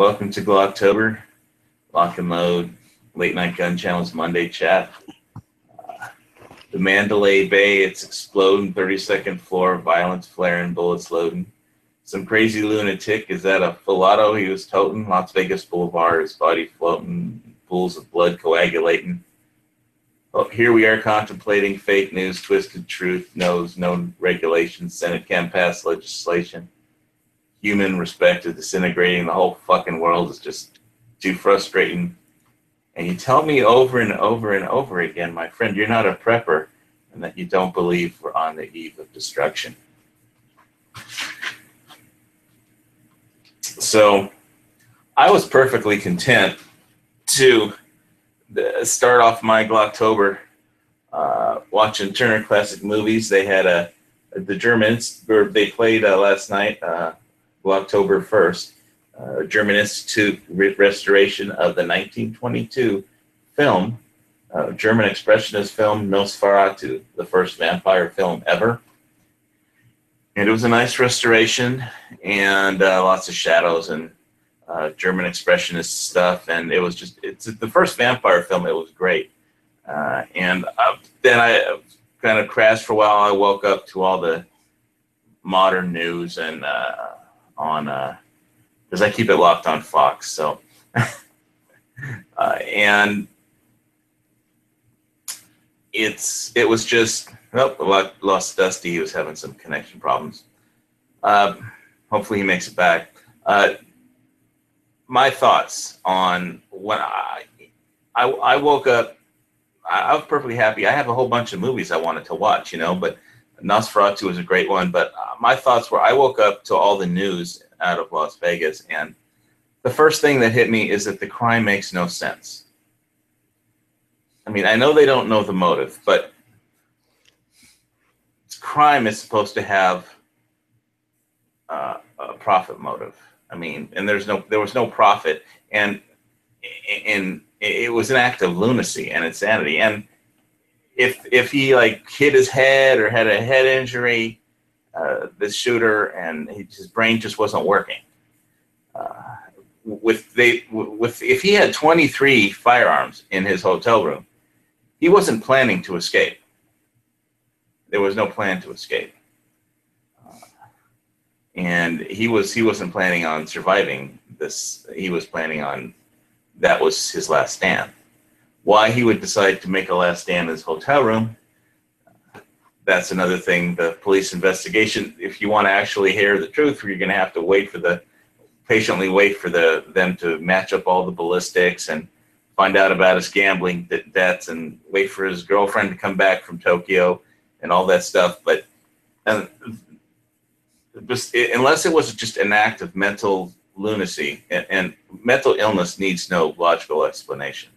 Welcome to Glocktober, Lock and Load, Late Night Gun Challenge Monday chat. The Mandalay Bay, it's exploding, 32nd floor, violence flaring, bullets loading. Some crazy lunatic is that a filato he was toting, Las Vegas Boulevard, his body floating, pools of blood coagulating. Well, here we are contemplating fake news, twisted truth, knows no regulations, Senate can't pass legislation. Human respect is disintegrating. The whole fucking world is just too frustrating. And you tell me over and over and over again, my friend, you're not a prepper and that you don't believe we're on the eve of destruction. So I was perfectly content to start off my Glocktober watching Turner Classic Movies. They had the Germans, they played last night, Glocktober 1st, German Institute restoration of the 1922 film, German expressionist film Nosferatu, the first vampire film ever. And it was a nice restoration and lots of shadows and German expressionist stuff. And it's the first vampire film. It was great. And then I kind of crashed for a while. I woke up to all the modern news and because I keep it locked on Fox. So, and it was just, well, lost Dusty. He was having some connection problems. Hopefully he makes it back. My thoughts on when I woke up, I was perfectly happy. I have a whole bunch of movies I wanted to watch, but Nosferatu was a great one. But my thoughts were, I woke up to all the news out of Las Vegas, and the first thing that hit me is that the crime makes no sense. I mean, I know they don't know the motive, but crime is supposed to have a profit motive. I mean, and there was no profit, and it was an act of lunacy and insanity. And if he like hit his head or had a head injury, this shooter, and his brain just wasn't working. If he had 23 firearms in his hotel room, he wasn't planning to escape. There was no plan to escape. And he wasn't planning on surviving this. He was planning on, that was his last stand. Why he would decide to make a last stand in his hotel room, that's another thing, the police investigation. If you want to actually hear the truth, you're going to have to patiently wait for them to match up all the ballistics and find out about his gambling debts and wait for his girlfriend to come back from Tokyo and all that stuff. But unless it was just an act of mental lunacy, and mental illness needs no logical explanation,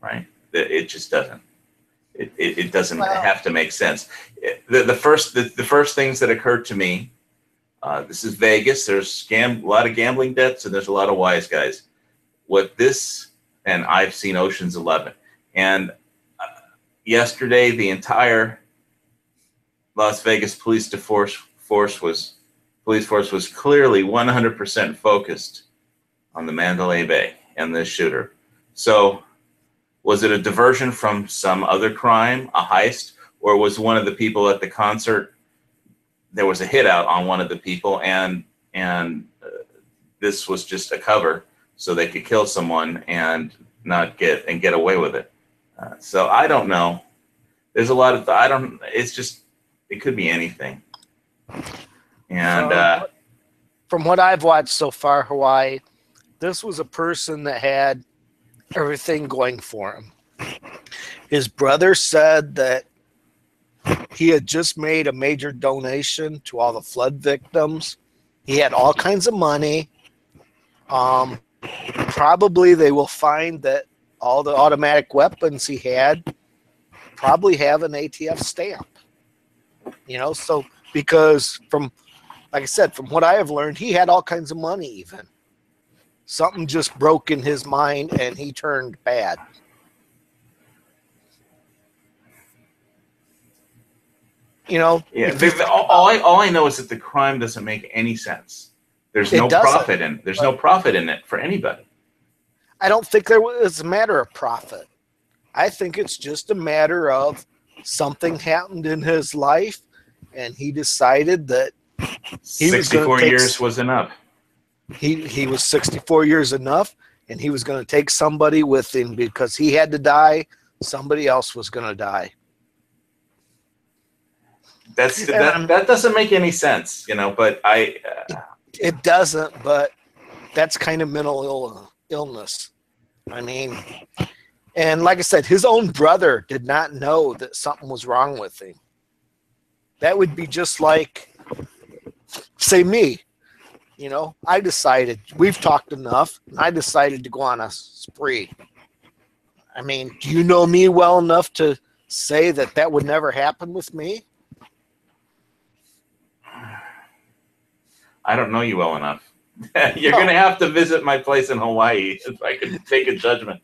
right? It just doesn't. It doesn't have to make sense. The first things that occurred to me, this is Vegas. There's a lot of gambling debts, and there's a lot of wise guys. And I've seen Ocean's 11, and yesterday the entire Las Vegas police force was clearly 100% focused on the Mandalay Bay and this shooter. So, was it a diversion from some other crime, a heist, or was one of the people at the concert, there was a hit out on one of the people, and this was just a cover so they could kill someone and get away with it? So I don't know. There's a lot of it could be anything. And from what I've watched so far, Hawaii, this was a person that had everything going for him. His brother said that he had just made a major donation to all the flood victims. He had all kinds of money. Probably they will find that all the automatic weapons he had probably have an ATF stamp. So because like I said, from what I have learned, he had all kinds of money even. Something just broke in his mind and he turned bad. Yeah. All I know is that the crime doesn't make any sense. There's It no doesn't, profit in. There's no profit in it for anybody. I don't think there was a matter of profit. I think it's just a matter of something happened in his life, and he decided that he was going 64 to take. years was enough. He was 64 years enough, and he was going to take somebody with him because he had to die. Somebody else was going to die. That doesn't make any sense, but It doesn't, but that's kind of mental illness. I mean, and like I said, his own brother did not know that something was wrong with him. That would be just like, say, me. I decided, we've talked enough, and I decided to go on a spree. I mean, do you know me well enough to say that would never happen with me? I don't know you well enough. You're going to have to visit my place in Hawaii if I can take a judgment.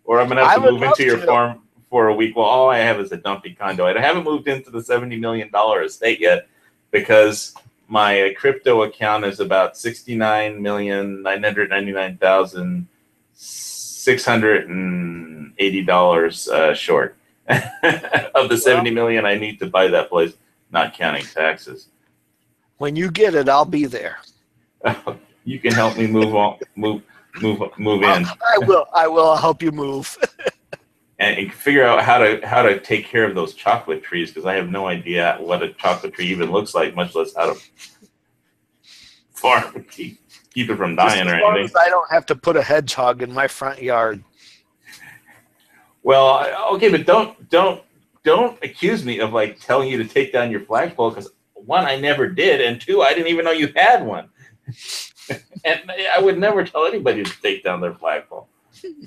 Or I'm going to have to move into your farm for a week. Well, all I have is a dumpy condo. I haven't moved into the $70 million estate yet because my crypto account is about $69,999,680 short of the $70 million I need to buy that place, not counting taxes. When you get it, I'll be there. You can help me move in. I will. I'll help you move. And figure out how to take care of those chocolate trees, because I have no idea what a chocolate tree even looks like, much less how to farm keep it from dying or anything. As I don't have to put a hedgehog in my front yard. Well, okay, but don't accuse me of like telling you to take down your flagpole, because one, I never did, and two, I didn't even know you had one. And I would never tell anybody to take down their flagpole.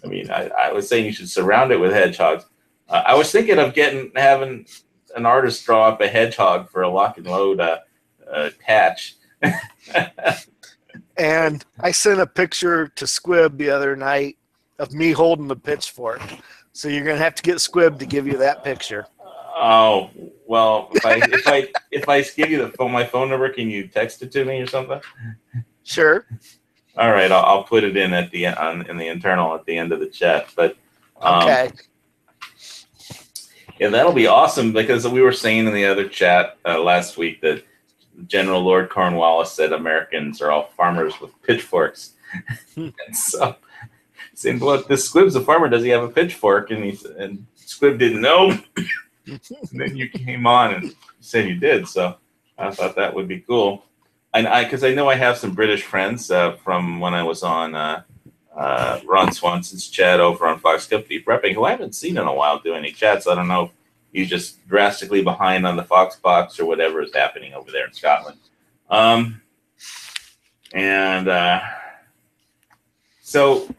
I mean, I was saying you should surround it with hedgehogs. I was thinking of having an artist draw up a hedgehog for a lock and load patch. And I sent a picture to Squib the other night of me holding the pitchfork. So you're gonna have to get Squib to give you that picture. Oh well, if I give you my phone number, can you text it to me or something? Sure. All right, I'll put it in in the internal at the end of the chat. But okay. Yeah, that'll be awesome, because we were saying in the other chat last week that General Lord Cornwallis said Americans are all farmers with pitchforks. And so saying, well, this Squib's a farmer, does he have a pitchfork? And Squib didn't know. And then you came on and said you did, so I thought that would be cool. And because I know I have some British friends from when I was on Ron Swanson's chat over on Fox Company Prepping, who I haven't seen in a while do any chats. I don't know if he's just drastically behind on the Fox box or whatever is happening over there in Scotland. So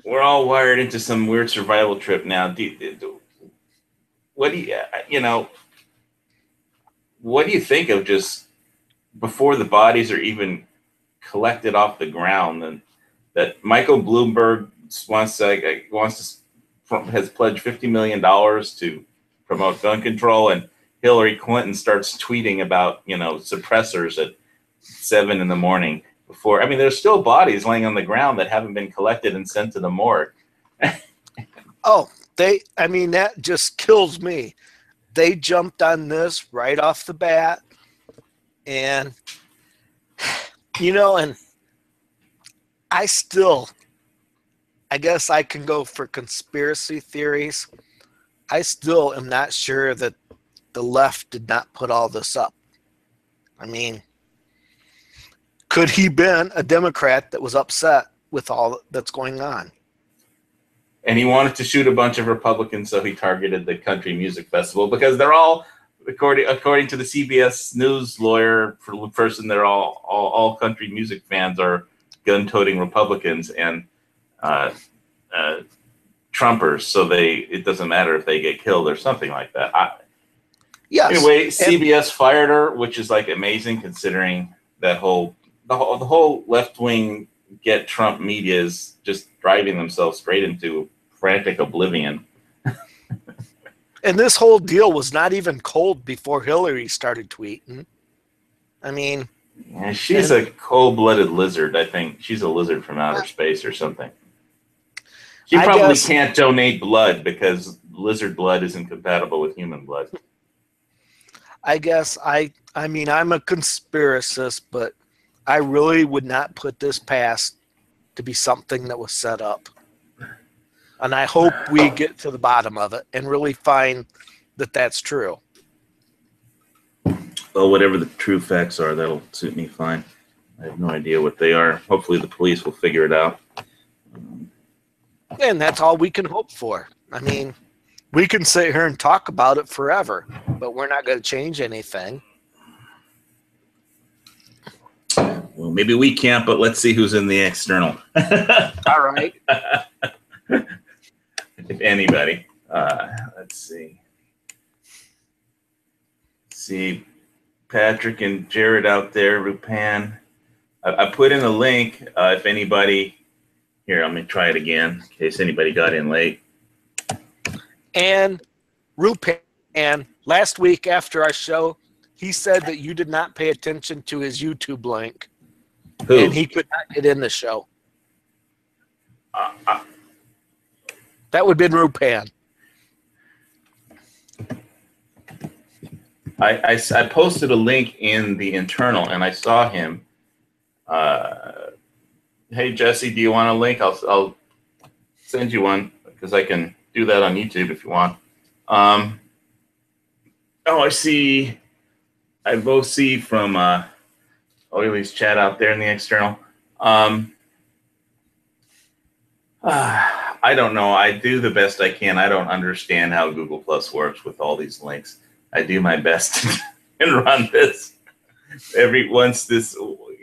we're all wired into some weird survival trip now. What do you think of just before the bodies are even collected off the ground, and that Michael Bloomberg has pledged $50 million to promote gun control, and Hillary Clinton starts tweeting about suppressors at 7 a.m. before? I mean, there's still bodies laying on the ground that haven't been collected and sent to the morgue. That just kills me. They jumped on this right off the bat, and and I guess I can go for conspiracy theories. I still am not sure that the left did not put all this up. I mean, could he been a Democrat that was upset with all that's going on? And he wanted to shoot a bunch of Republicans, so he targeted the country music festival, because they're all, according to the CBS News lawyer person, they're all country music fans are gun-toting Republicans and Trumpers, so it doesn't matter if they get killed or something like that. Yes. Anyway, CBS fired her, which is like amazing considering that the whole left-wing get Trump media is just driving themselves straight into frantic oblivion. And this whole deal was not even cold before Hillary started tweeting. I mean, Yeah, she's a cold-blooded lizard. I think she's a lizard from outer space or something. She I probably guess, can't donate blood because lizard blood isn't compatible with human blood. I mean, I'm a conspiracist, but I really would not put this past to be something that was set up. And I hope we get to the bottom of it and really find that that's true. Well, whatever the true facts are, that'll suit me fine. I have no idea what they are. Hopefully the police will figure it out. And that's all we can hope for. I mean, we can sit here and talk about it forever, but we're not going to change anything. Well, maybe we can't, but let's see who's in the external. All right. If anybody. Let's see. See Patrick and Jared out there, Rupan. I put in a link if anybody. Here, I'm going to try it again in case anybody got in late. And Rupan, last week after our show, he said that you did not pay attention to his YouTube link. Who? And he could not get in the show. That would have been Rupan. I posted a link in the internal, and I saw him. Hey, Jesse, do you want a link? I'll send you one because I can do that on YouTube if you want. Oh, I see. I both see from Oiley's chat out there in the external. I don't know. I do the best I can. I don't understand how Google Plus works with all these links. I do my best and run this. Once this,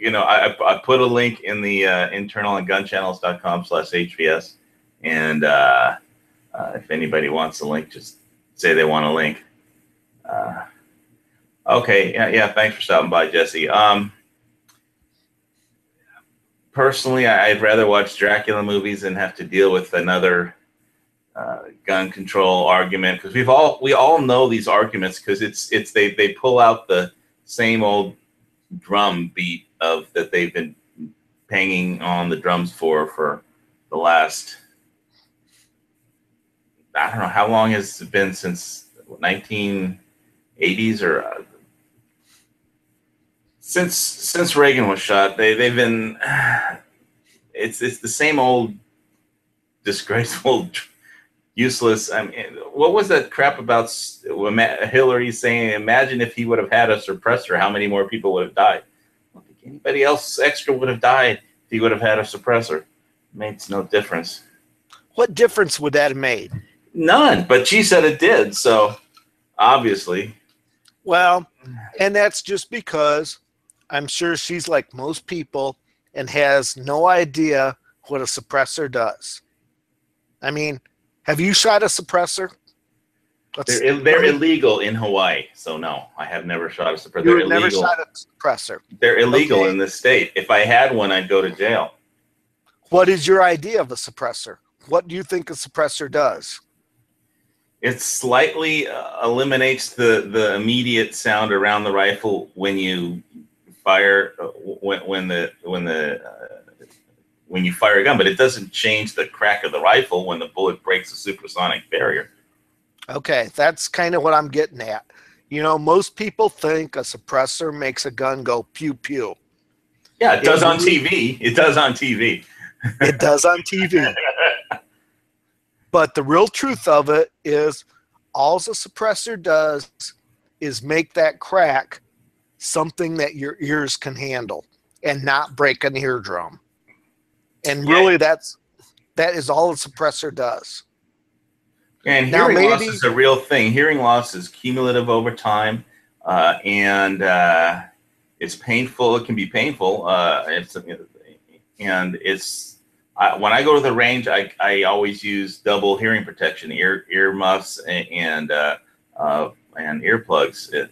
I put a link in the internal on gunchannels.com/HVS. And if anybody wants a link, just say they want a link. Okay. Yeah. Thanks for stopping by, Jesse. Personally, I'd rather watch Dracula movies than have to deal with another gun control argument, because we all know these arguments, because they pull out the same old drum beat of that they've been banging on the drums for the last, I don't know how long has it been, since 1980s or since Reagan was shot. They've been, it's the same old disgraceful, useless. I mean, what was that crap about Hillary saying, imagine if he would have had a suppressor, how many more people would have died? I don't think anybody else extra would have died if he would have had a suppressor. It makes no difference. What difference would that have made? None, but she said it did, so obviously. Well, and that's just because I'm sure she's like most people and has no idea what a suppressor does. I mean, have you shot a suppressor? They're illegal in Hawaii, so no, I have never shot a suppressor. You've never shot a suppressor. They're illegal in this state. If I had one, I'd go to jail. What is your idea of a suppressor? What do you think a suppressor does? It slightly eliminates the immediate sound around the rifle when you fire when you fire a gun, but it doesn't change the crack of the rifle when the bullet breaks the supersonic barrier. Okay, that's kind of what I'm getting at. You know, most people think a suppressor makes a gun go pew pew. Yeah, it does on TV. It does on TV. It does on TV. But the real truth of it is all the suppressor does is make that crack something that your ears can handle and not break an eardrum. And really that is all a suppressor does. And hearing loss is a real thing. Hearing loss is cumulative over time, and it's painful. It can be painful. When I go to the range, I always use double hearing protection, ear muffs and earplugs.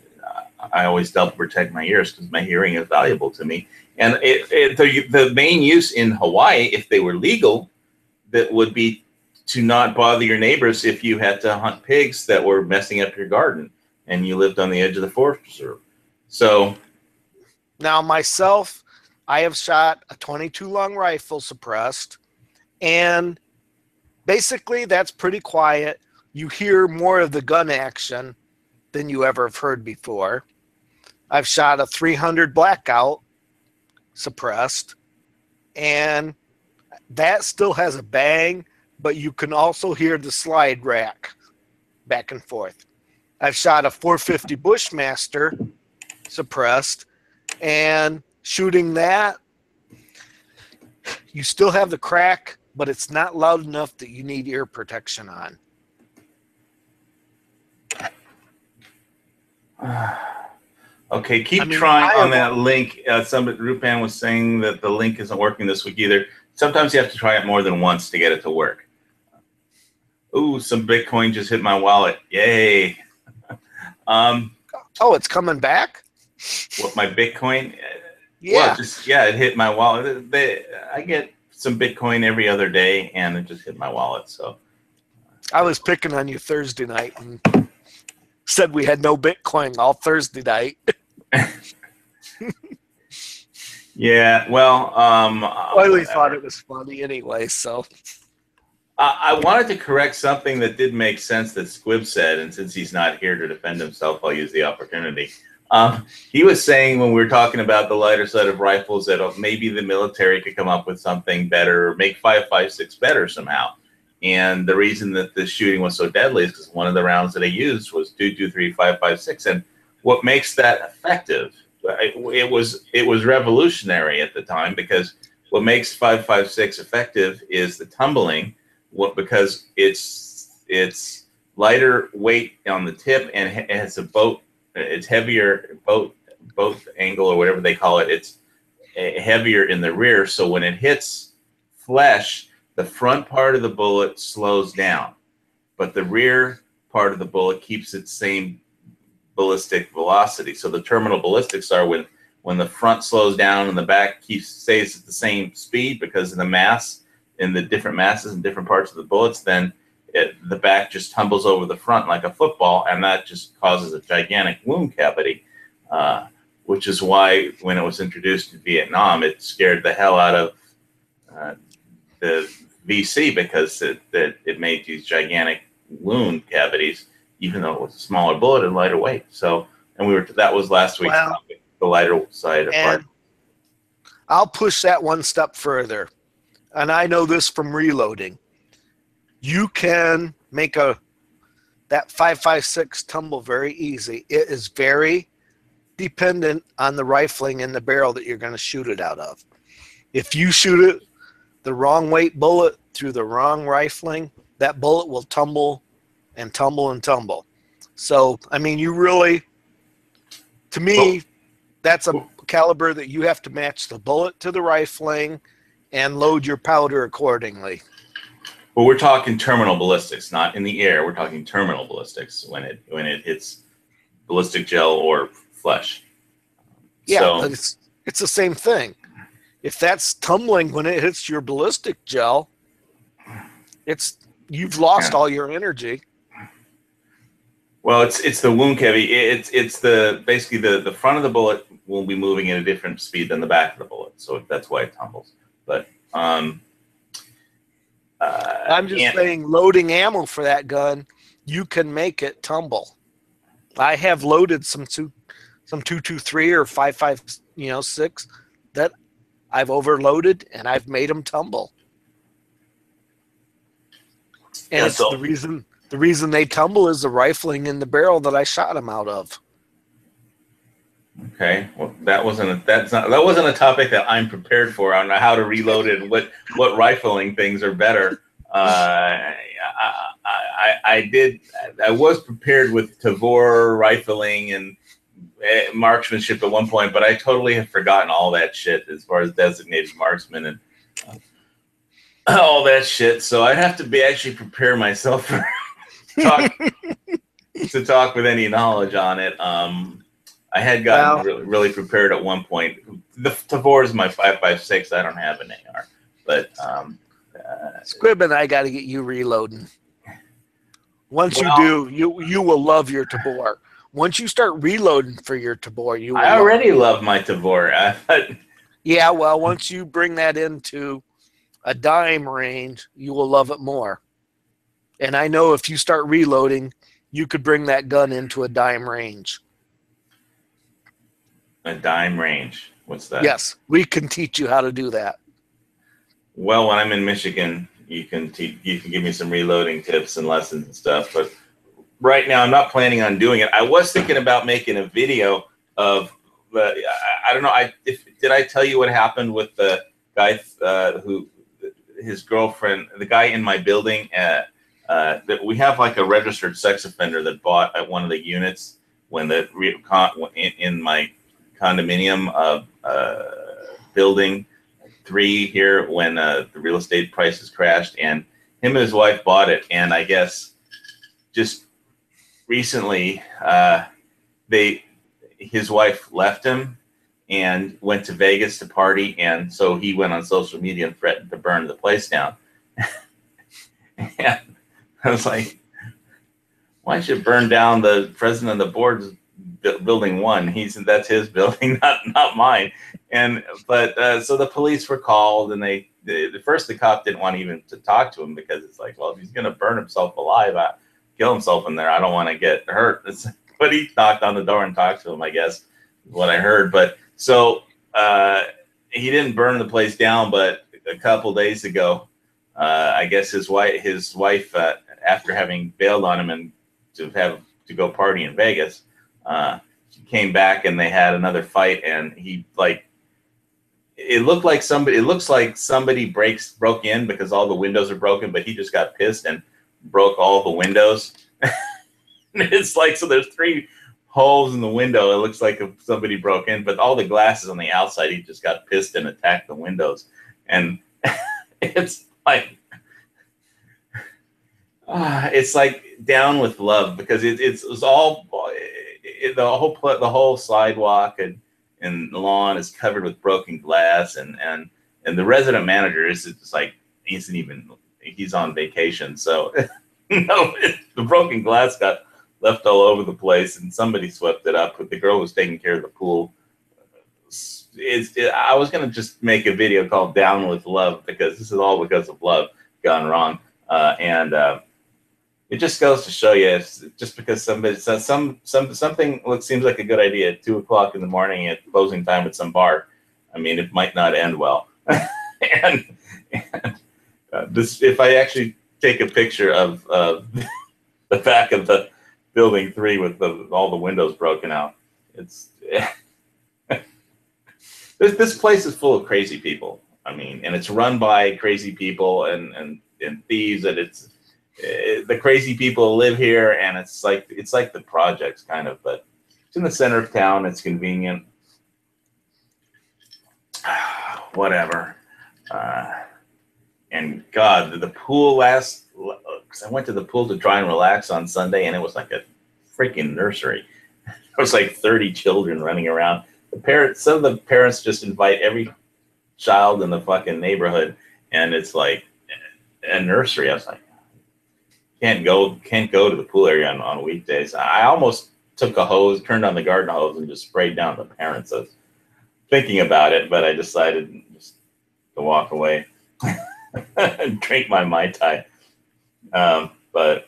I always double protect my ears because my hearing is valuable to me. And the main use in Hawaii, if they were legal, that would be to not bother your neighbors if you had to hunt pigs that were messing up your garden and you lived on the edge of the forest reserve. So now myself, I have shot a 22 long rifle suppressed, and basically that's pretty quiet. You hear more of the gun action than you ever have heard before. I've shot a 300 blackout suppressed, and that still has a bang, but you can also hear the slide rack back and forth. I've shot a 450 Bushmaster suppressed, and shooting that, you still have the crack, but it's not loud enough that you need ear protection on. Okay, keep trying on that link. Somebody, Rupan was saying that the link isn't working this week either. Sometimes you have to try it more than once to get it to work. Ooh, some Bitcoin just hit my wallet. Yay. Oh, it's coming back? What, my Bitcoin? Yeah. Well, it hit my wallet. I get some Bitcoin every other day, and it just hit my wallet. So I was picking on you Thursday night and said we had no Bitcoin all Thursday night. Yeah, well, Wiley thought it was funny anyway, so. I wanted to correct something that did make sense that Squib said, and since he's not here to defend himself, I'll use the opportunity. He was saying when we were talking about the lighter side of rifles that maybe the military could come up with something better, or make 5.56 better somehow. And the reason that the shooting was so deadly is because one of the rounds that I used was 223 5.56, and what makes that effective? It was revolutionary at the time, because what makes 5.56 effective is the tumbling. Because it's lighter weight on the tip, and it has it's heavier boat angle, or whatever they call it. It's heavier in the rear, so when it hits flesh, the front part of the bullet slows down, but the rear part of the bullet keeps its same ballistic velocity. So the terminal ballistics are when the front slows down and the back stays at the same speed, because of the mass in the different masses and different parts of the bullets, then the back just tumbles over the front like a football, and that just causes a gigantic wound cavity, which is why when it was introduced in Vietnam, it scared the hell out of the VC, because it made these gigantic wound cavities, even though it was a smaller bullet and lighter weight. So, and that was last week's topic, the lighter side of rifles. I'll push that one step further. And I know this from reloading. You can make that 5.56 tumble very easy. It is very dependent on the rifling and the barrel that you're going to shoot it out of. If you shoot it the wrong weight bullet through the wrong rifling, that bullet will tumble and tumble and tumble. So, I mean, you really, to me, that's a caliber that you have to match the bullet to the rifling and load your powder accordingly. Well, we're talking terminal ballistics, not in the air. We're talking terminal ballistics when it hits ballistic gel or flesh. Yeah, so, but it's the same thing. If that's tumbling when it hits your ballistic gel, you've lost all your energy. Well, it's the wound cavity. It's basically the front of the bullet will be moving at a different speed than the back of the bullet, so that's why it tumbles. But I'm just saying, loading ammo for that gun, you can make it tumble. I have loaded some 223 or 5.56 that I've overloaded, and I've made them tumble. And it's the reason they tumble is the rifling in the barrel that I shot them out of. Okay, well, that wasn't a topic that I'm prepared for on how to reload it and what rifling things are better. I was prepared with Tavor rifling and marksmanship at one point, but I totally have forgotten all that shit as far as designated marksman and all that shit. So I'd have to actually prepare myself for to talk with any knowledge on it. I had gotten really prepared at one point. The Tavor is my 5.56. I don't have an AR, but Squib and I got to get you reloading. Once you do, you will love your tabor. Once you start reloading for your tabor, you will I already love my tabor. Yeah, well, once you bring that into a dime range, you will love it more. And I know if you start reloading, you could bring that gun into a dime range. A dime range. What's that? Yes, we can teach you how to do that. Well, when I'm in Michigan, you can give me some reloading tips and lessons and stuff. But right now, I'm not planning on doing it. I was thinking about making a video of the. I don't know. Did I tell you what happened with the guy who his girlfriend, the guy in my building? That we have like a registered sex offender that bought at one of the units when in my condominium building 3 here when the real estate prices crashed, and him and his wife bought it. And I guess just recently his wife left him and went to Vegas to party, and so he went on social media and threatened to burn the place down. And I was like, why should burn down the president of the board's building 1? That's his building, not mine. But so the police were called, and at first the cop didn't want even to talk to him because it's like, well, if he's going to burn himself alive, kill himself in there, I don't want to get hurt. But he knocked on the door and talked to him, I guess, is what I heard. But so he didn't burn the place down, but a couple days ago, I guess his wife, after having bailed on him and to go party in Vegas, she came back and they had another fight, and he it looks like somebody broke in because all the windows are broken, but he just got pissed and broke all the windows. It's like, so there's 3 holes in the window. It looks like somebody broke in, but all the glass is on the outside. He just got pissed and attacked the windows. And it's like, it's like Down with Love, because it was all the whole sidewalk and the lawn is covered with broken glass, and the resident manager is just like, he's on vacation, so the broken glass got left all over the place, and somebody swept it up. But the girl was taking care of the pool. I was gonna just make a video called Down with Love, because this is all because of love gone wrong, and it just goes to show you, it's just because somebody says something seems like a good idea at 2:00 in the morning at closing time at some bar. I mean, it might not end well. and this, if I actually take a picture of the back of the building 3 with all the windows broken out, it's this place is full of crazy people. I mean, and it's run by crazy people and thieves, and it's the crazy people live here, and it's like the projects kind of, but it's in the center of town. It's convenient. Whatever. And God, the pool because I went to the pool to try and relax on Sunday, and it was like a freaking nursery. There was like 30 children running around. Some of the parents just invite every child in the fucking neighborhood, and it's like a nursery. I was like, can't go to the pool area on weekdays. I almost took a hose, turned on the garden hose, and just sprayed down the parents. I was thinking about it, but I decided just to walk away and drink my Mai Tai. But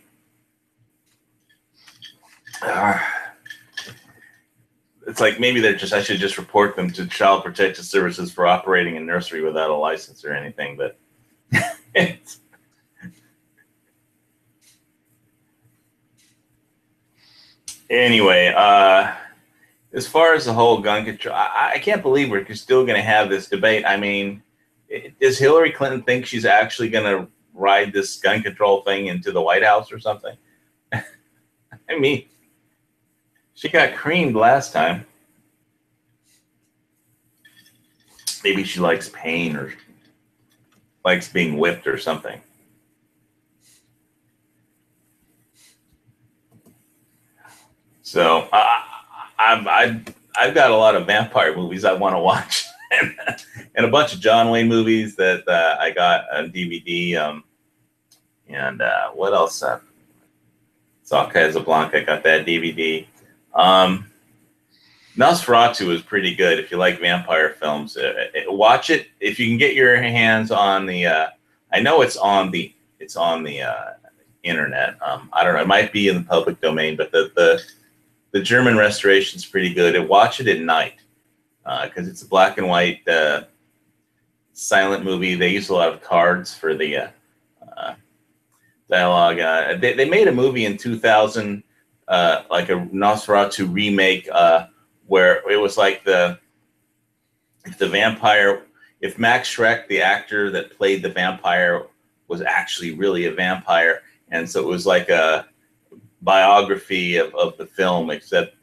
it's like, maybe I should just report them to Child Protective Services for operating a nursery without a license or anything. But anyway, as far as the whole gun control, I can't believe we're still going to have this debate. I mean, does Hillary Clinton think she's actually going to ride this gun control thing into the White House or something? I mean, she got creamed last time. Maybe she likes pain or likes being whipped or something. So I've got a lot of vampire movies I want to watch. and a bunch of John Wayne movies that I got on DVD. And what else? Saw Casablanca, got that DVD. Nosferatu is pretty good if you like vampire films. Watch it if you can get your hands on the. I know it's on the internet. I don't know. It might be in the public domain, but the German restoration is pretty good. And watch it at night because it's a black and white silent movie. They use a lot of cards for the dialogue. They made a movie in 2000, like a Nosferatu remake, where it was like if Max Schreck, the actor that played the vampire, was actually really a vampire, and so it was like a biography of the film, except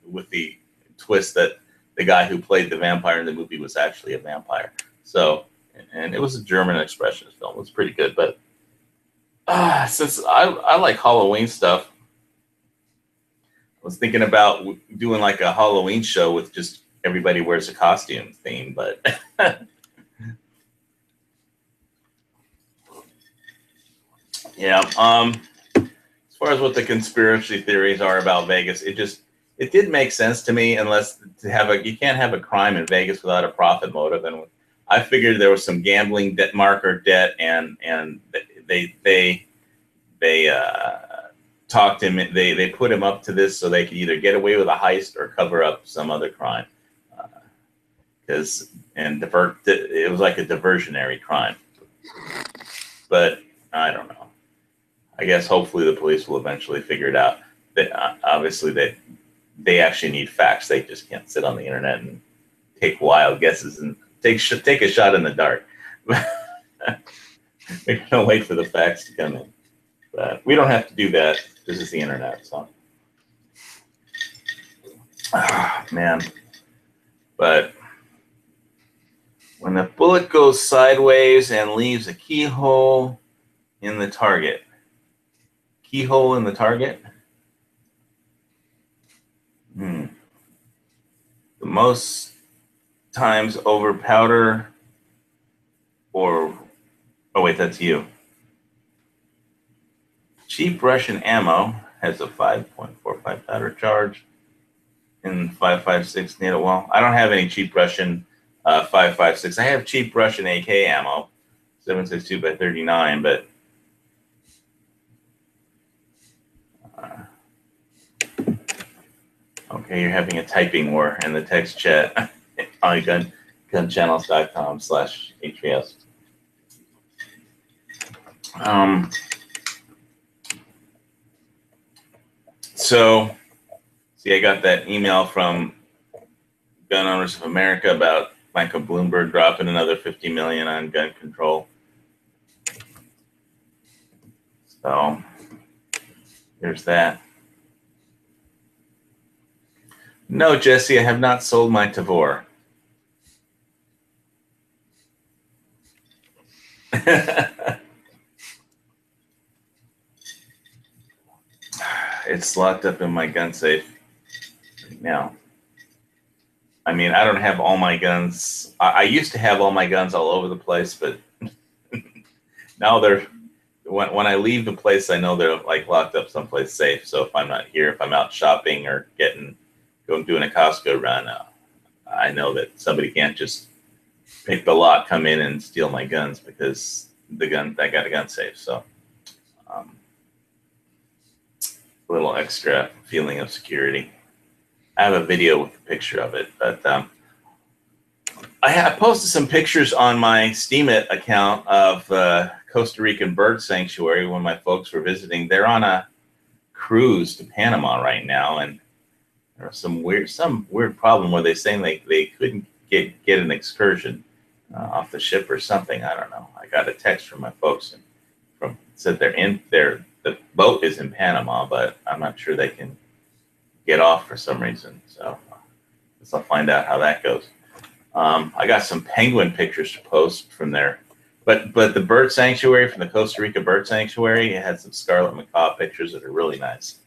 with the twist that the guy who played the vampire in the movie was actually a vampire. So, and it was a German expressionist film. It was pretty good, but since I like Halloween stuff, I was thinking about doing like a Halloween show with just everybody wears a costume theme, but yeah. As far as what the conspiracy theories are about Vegas, it did make sense to me, unless you can't have a crime in Vegas without a profit motive, and I figured there was some gambling debt, debt, and they talked him. They put him up to this so they could either get away with a heist or cover up some other crime, it was like a diversionary crime. But I don't know. I guess hopefully the police will eventually figure it out. Obviously they actually need facts. They just can't sit on the internet and take wild guesses and take a shot in the dark. They're gonna wait for the facts to come in. But we don't have to do that. This is the internet, so. Man. But when the bullet goes sideways and leaves a keyhole in the target. Keyhole in the target? The most times over powder or... Oh, wait, that's you. Cheap Russian ammo has a 5.45 powder charge in 5.56 NATO. Well, I don't have any cheap Russian 5.56. I have cheap Russian AK ammo, 7.62 by 39, but okay, you're having a typing war in the text chat on gunchannels.com/HVS. So, see, I got that email from Gun Owners of America about Michael Bloomberg dropping another $50 million on gun control. So, there's that. No, Jesse, I have not sold my Tavor. It's locked up in my gun safe right now. I mean, I don't have all my guns. I used to have all my guns all over the place, but now when I leave the place, I know they're like locked up someplace safe. So if I'm not here, if I'm out shopping or doing a Costco run, I know that somebody can't just pick the lock, come in and steal my guns because I got a gun safe. So a little extra feeling of security. I have a video with a picture of it, but I posted some pictures on my Steemit account of Costa Rican bird sanctuary when my folks were visiting. They're on a cruise to Panama right now, and there was some weird problem where they're saying they couldn't get an excursion off the ship or something. I don't know. I got a text from my folks and said the boat is in Panama, but I'm not sure they can get off for some reason. So I guess I'll find out how that goes. I got some penguin pictures to post from there, but the bird sanctuary, from the Costa Rica Bird Sanctuary, it had some scarlet macaw pictures that are really nice.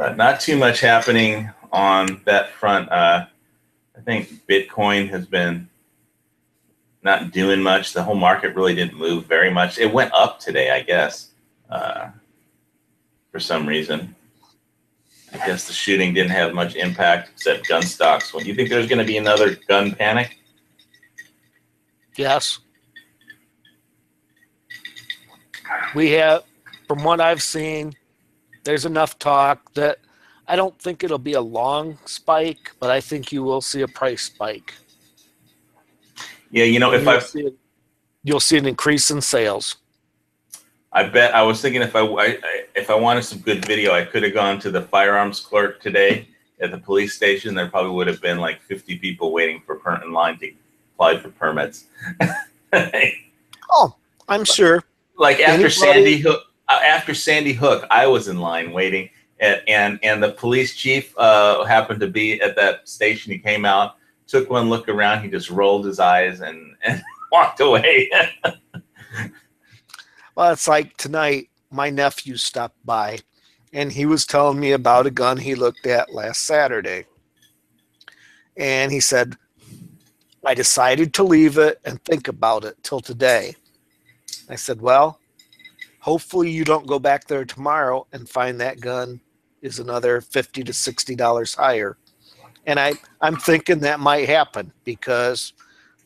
But not too much happening on that front. I think Bitcoin has been not doing much. The whole market really didn't move very much. It went up today, I guess, for some reason. I guess the shooting didn't have much impact except gun stocks. Well, do you think there's going to be another gun panic? Yes. We have, from what I've seen, there's enough talk that I don't think it'll be a long spike, but I think you will see a price spike. Yeah, you know, And you'll see an increase in sales. I bet I was thinking if I wanted some good video, I could have gone to the firearms clerk today at the police station. There probably would have been like 50 people waiting in line to apply for permits. Oh, I'm sure. Like after Sandy Hook, I was in line waiting, and the police chief happened to be at that station. He came out, took one look around, he just rolled his eyes and walked away. Well, it's like tonight, my nephew stopped by, and he was telling me about a gun he looked at last Saturday. And he said, I decided to leave it and think about it till today. I said, well, hopefully you don't go back there tomorrow and find that gun is another $50 to $60 higher. And I'm thinking that might happen, because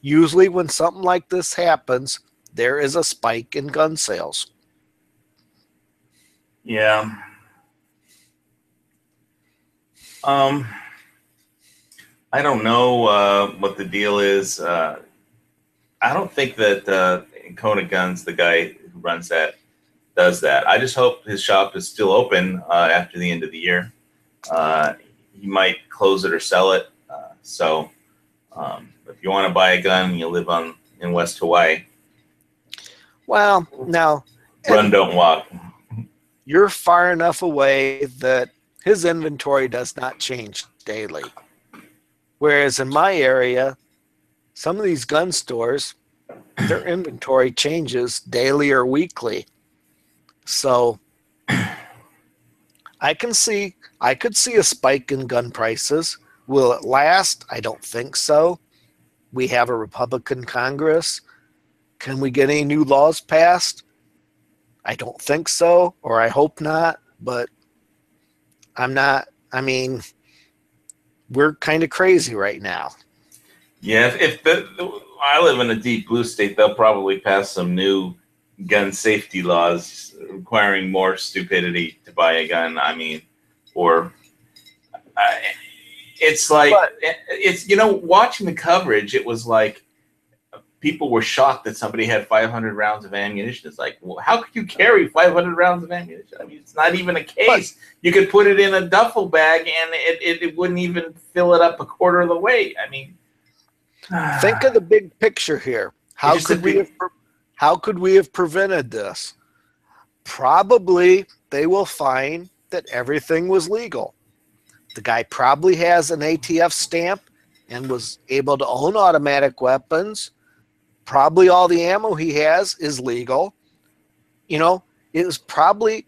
usually when something like this happens, there is a spike in gun sales. Yeah. I don't know what the deal is. I don't think that Kona Guns, the guy who runs that, does that. I just hope his shop is still open after the end of the year. He might close it or sell it. So if you want to buy a gun and you live in West Hawaii, well, now run, don't walk. You're far enough away that his inventory does not change daily. Whereas in my area, some of these gun stores, their inventory changes daily or weekly. So I could see a spike in gun prices. Will it last? I don't think so. We have a Republican Congress. Can we get any new laws passed? I don't think so, or I hope not, but we're kind of crazy right now. Yeah, if I live in a deep blue state, they'll probably pass some new gun safety laws requiring more stupidity to buy a gun. It's like, watching the coverage, it was like people were shocked that somebody had 500 rounds of ammunition. It's like, well, how could you carry 500 rounds of ammunition? I mean, it's not even a case. You could put it in a duffel bag and it wouldn't even fill it up a quarter of the weight. I mean, think of the big picture here. How could we have prevented this? Probably they will find that everything was legal. The guy probably has an ATF stamp and was able to own automatic weapons. Probably all the ammo he has is legal. It was probably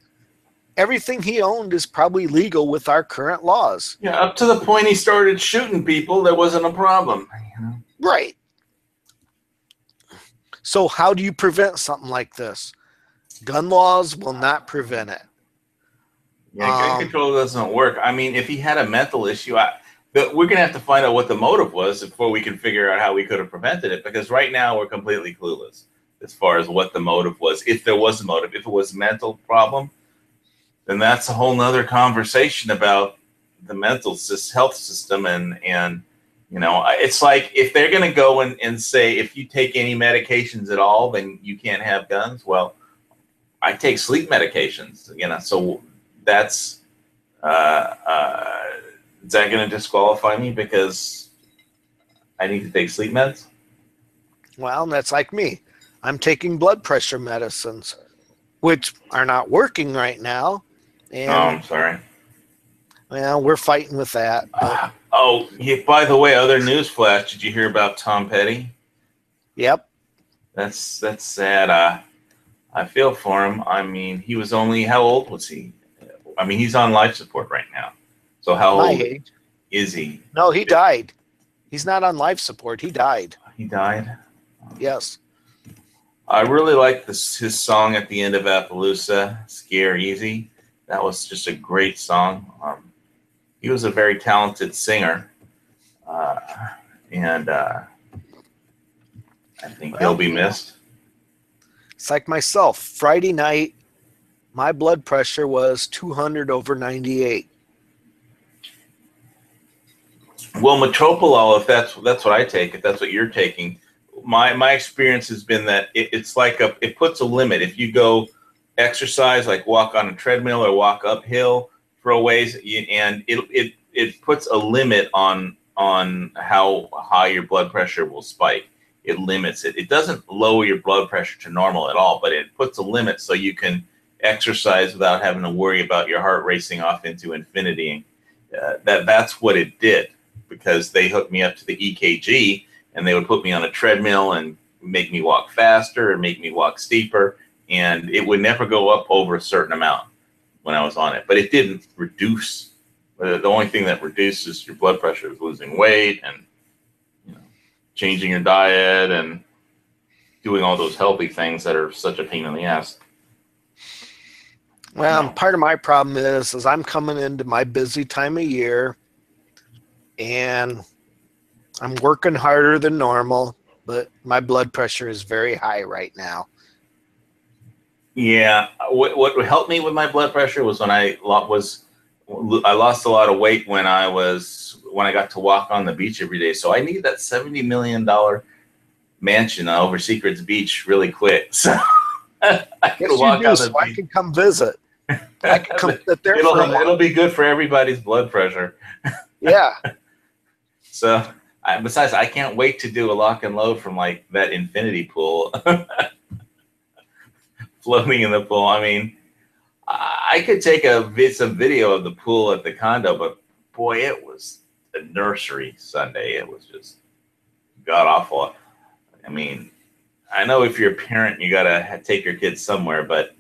everything he owned is probably legal with our current laws. Yeah, up to the point he started shooting people, there wasn't a problem. Right. So how do you prevent something like this? Gun laws will not prevent it. Yeah, gun control doesn't work. I mean, if he had a mental issue, we're going to have to find out what the motive was before we can figure out how we could have prevented it, because right now we're completely clueless as far as what the motive was. If there was a motive, if it was a mental problem, then that's a whole nother conversation about the mental health system. And it's like if they're going to go and say, if you take any medications at all, then you can't have guns. Well, I take sleep medications, so that's is that going to disqualify me because I need to take sleep meds? Well, that's like me. I'm taking blood pressure medicines, which are not working right now. And, I'm sorry. Well, we're fighting with that. By the way, other news flash. Did you hear about Tom Petty? Yep. That's sad. I feel for him. I mean, he was only, how old was he? I mean, he's on life support right now. So how My old age. is he? No, he died. He's not on life support. He died. He died. Yes. I really like his song at the end of Appaloosa, "Scare Easy." That was just a great song. He was a very talented singer, uh, and I think he'll Well, be missed. it's like myself. Friday night, my blood pressure was 200/98. Well, metoprolol, if that's what I take, if that's what you're taking, my experience has been that it's like it puts a limit. If you go exercise, like walk on a treadmill or walk uphill for a ways, and it puts a limit on how high your blood pressure will spike. It limits it. It doesn't lower your blood pressure to normal at all, but it puts a limit so you can exercise without having to worry about your heart racing off into infinity. That's what it did, because they hooked me up to the EKG and they would put me on a treadmill and make me walk faster and make me walk steeper. And it would never go up over a certain amount when I was on it, but it didn't reduce. The only thing that reduces your blood pressure is losing weight and changing your diet and doing all those healthy things that are such a pain in the ass. Well, part of my problem is I'm coming into my busy time of year, and I'm working harder than normal, but my blood pressure is very high right now. Yeah, what helped me with my blood pressure was when I lost a lot of weight when I got to walk on the beach every day. So I need that $70 million mansion over Secrets Beach really quick. So I can walk on the beach. I can come visit. I can come sit there for a month. It'll be good for everybody's blood pressure. Yeah. So besides, I can't wait to do a lock and load from like that infinity pool. Floating in the pool. I mean, I could take some video of the pool at the condo, but boy, it was a nursery Sunday. It was just god awful. I mean, I know if you're a parent, you gotta take your kids somewhere, but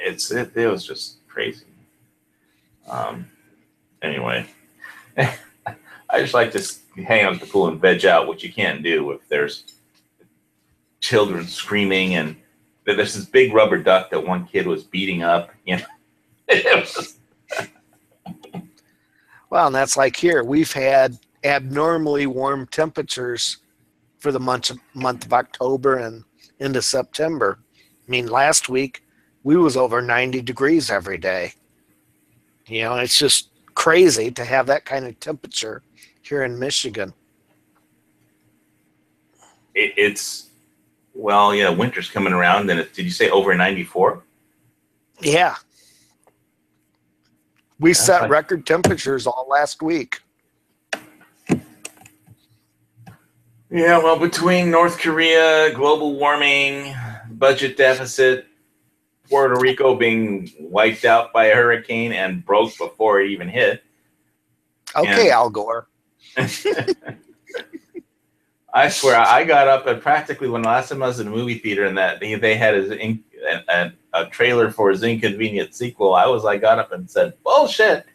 it was just crazy. Anyway, I just like to hang out at the pool and veg out, which you can't do if there's children screaming, and there's this big rubber duck that one kid was beating up. Well, and that's like here. We've had abnormally warm temperatures for the month of October and into September. I mean, last week we was over 90 degrees every day. It's just crazy to have that kind of temperature here in Michigan. Winter's coming around, and did you say over 94? Yeah. We set record temperatures all last week. Yeah, well, between North Korea, global warming, budget deficit, Puerto Rico being wiped out by a hurricane and broke before it even hit. Okay, Al Gore. I swear, I got up at practically when last time I was in a movie theater and that they had a trailer for his Inconvenient sequel. I got up and said, "Bullshit!"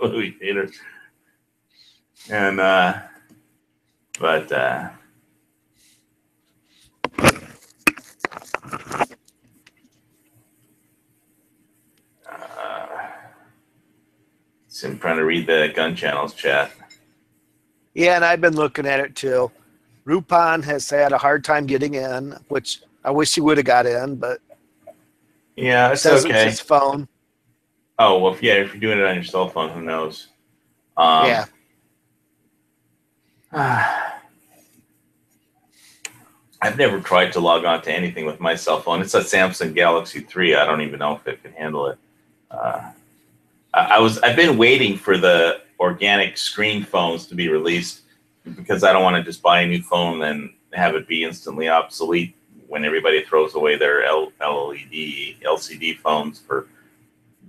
Movie theater, and so I'm trying to read the Gun Channel's chat. Yeah, and I've been looking at it too. Rupon has had a hard time getting in, which I wish he would have got in, but yeah, it's says okay. It's his phone. Oh well, yeah. If you're doing it on your cell phone, who knows? Yeah. I've never tried to log on to anything with my cell phone. It's a Samsung Galaxy 3. I don't even know if it can handle it. I've been waiting for the organic screen phones to be released because I don't want to just buy a new phone and have it be instantly obsolete when everybody throws away their LCD phones for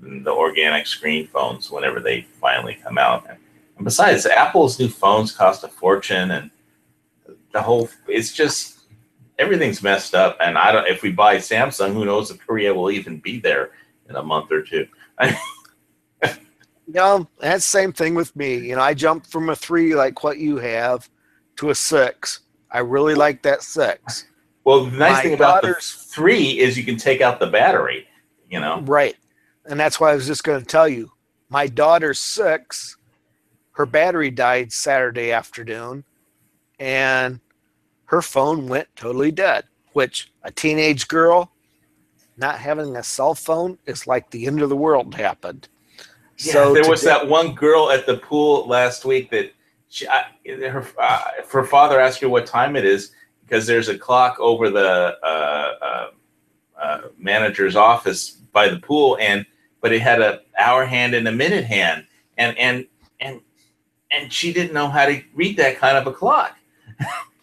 the organic screen phones whenever they finally come out. And besides, Apple's new phones cost a fortune, and it's just everything's messed up. And if we buy Samsung, who knows if Korea will even be there in a month or two. That's the same thing with me. I jumped from a 3 like what you have to a 6. I really like that 6. Well, the nice My thing about the daughter's 3 is you can take out the battery, right. And that's why I was just going to tell you. My daughter's 6, her battery died Saturday afternoon, and her phone went totally dead, which a teenage girl not having a cell phone is like the end of the world happened. Yeah, So there was today, that one girl at the pool last week that her father asked her what time it is because there's a clock over the manager's office by the pool, but it had an hour hand and a minute hand, and and and she didn't know how to read that kind of a clock.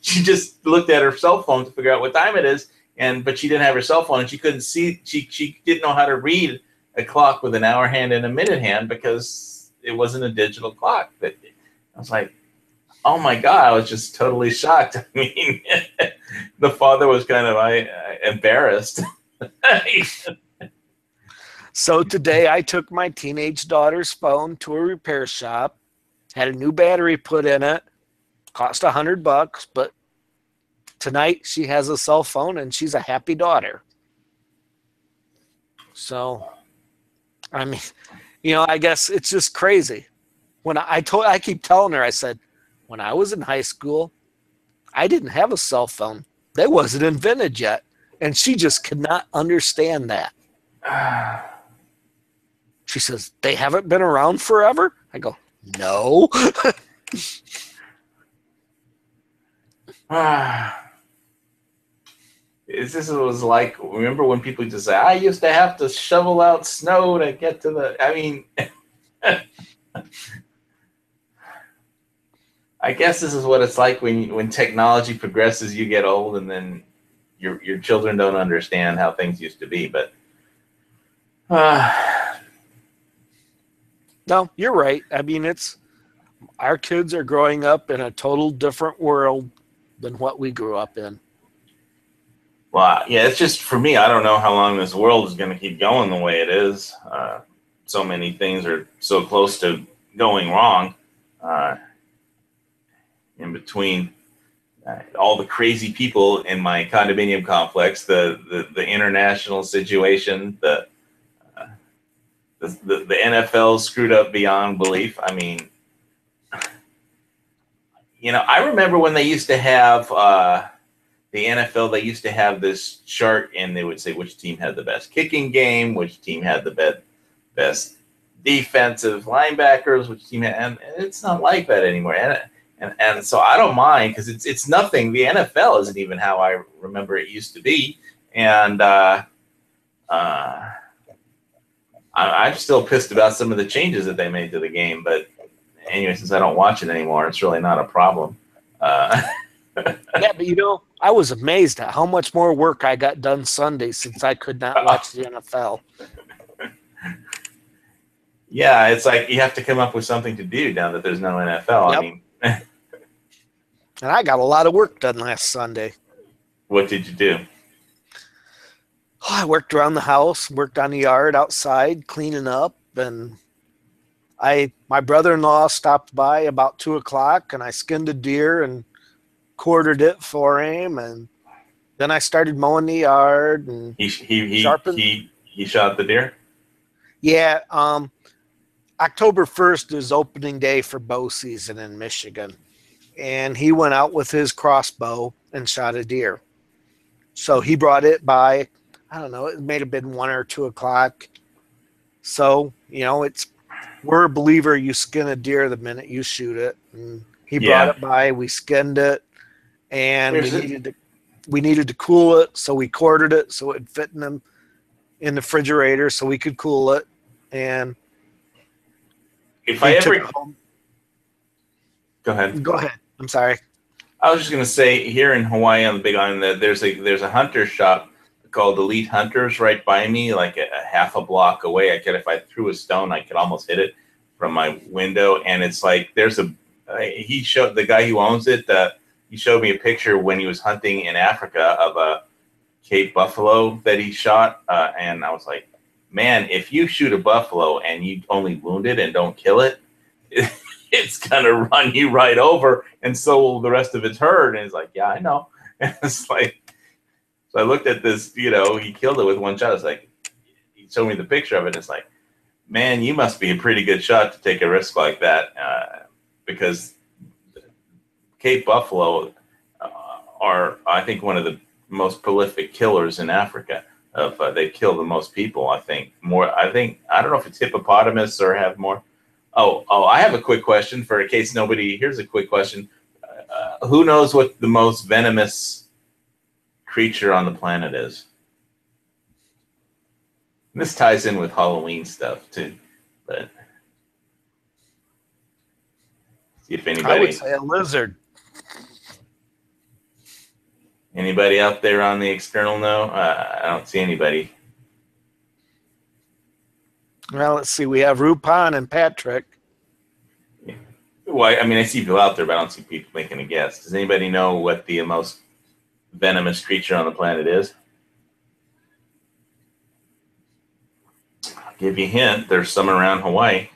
She just looked at her cell phone to figure out what time it is, but she didn't have her cell phone, and she couldn't see. She didn't know how to read a clock with an hour hand and a minute hand because it wasn't a digital clock. But I was like, oh my God, I was just totally shocked. I mean, the father was kind of embarrassed. So today I took my teenage daughter's phone to a repair shop, had a new battery put in it, cost $100, but tonight she has a cell phone and she's a happy daughter. So, I mean, I guess it's just crazy. I keep telling her, I said, when I was in high school, I didn't have a cell phone. They wasn't invented yet. And she just could not understand that. She says, they haven't been around forever? I go, no. This was like, remember when people used to say, I used to have to shovel out snow to get to I mean, I guess this is what it's like when technology progresses, you get old, and then your children don't understand how things used to be. But no, you're right. I mean, our kids are growing up in a total different world than what we grew up in. Well, yeah, it's just for me. I don't know how long this world is going to keep going the way it is. So many things are so close to going wrong. In between all the crazy people in my condominium complex, the international situation, the NFL screwed up beyond belief. I mean, I remember when they used to have the NFL. They used to have this chart, and they would say which team had the best kicking game, which team had the best defensive linebackers, which team had, and it's not like that anymore. And so I don't mind because it's nothing. The NFL isn't even how I remember it used to be, and I'm still pissed about some of the changes that they made to the game. But anyway, since I don't watch it anymore, it's really not a problem. Yeah, but I was amazed at how much more work I got done Sunday since I could not watch the NFL. Yeah, it's like you have to come up with something to do now that there's no NFL. Yep. I mean, and I got a lot of work done last Sunday. What did you do? I worked around the house, worked on the yard outside, cleaning up, and my brother-in-law stopped by about 2:00, and I skinned a deer and quartered it for him, and then I started mowing the yard and sharpened. He shot the deer. Yeah, October 1st is opening day for bow season in Michigan, and he went out with his crossbow and shot a deer. So he brought it by. I don't know. It may have been 1 or 2:00. So we're a believer. You skin a deer the minute you shoot it. And he brought it by. We skinned it, and we needed to cool it. So we quartered it so it fit in the refrigerator so we could cool it. And if I ever go ahead. I'm sorry. I was just going to say, here in Hawaii on the Big Island, that there's a hunter shop called Elite Hunters right by me, like a half a block away. If I threw a stone, I could almost hit it from my window. And it's like he showed the guy who owns it. He showed me a picture when he was hunting in Africa of a Cape buffalo that he shot, and I was like, man, if you shoot a buffalo and you only wound it and don't kill it, it's gonna run you right over, and so will the rest of its herd. And it's like, yeah, I know. And it's like, so I looked at this, he killed it with one shot. It's like, he showed me the picture of it. It's like, man, you must be a pretty good shot to take a risk like that, because Cape buffalo are, I think, one of the most prolific killers in Africa. They kill the most people, I think. I don't know if it's hippopotamus or have more. Oh, I have a quick question for in case nobody. Here's a quick question. Who knows what the most venomous creature on the planet is? And this ties in with Halloween stuff too, but see if anybody. I would say a lizard. Anybody out there on the external know? I don't see anybody. Well, let's see. We have Rupon and Patrick. Well, I mean, I see people out there, but I don't see people making a guess. Does anybody know what the most venomous creature on the planet is? I'll give you a hint. There's some around Hawaii.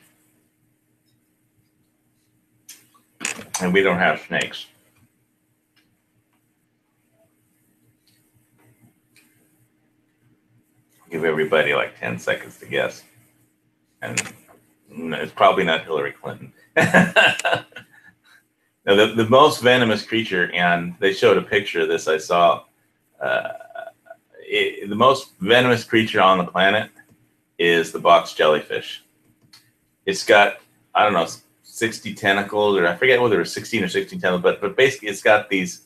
And we don't have snakes. Give everybody like 10 seconds to guess. And it's probably not Hillary Clinton. Now, the most venomous creature, and they showed a picture of this I saw. The most venomous creature on the planet is the box jellyfish. It's got, I don't know, 60 tentacles, or I forget whether it's 16 or 16 tentacles, but basically it's got these,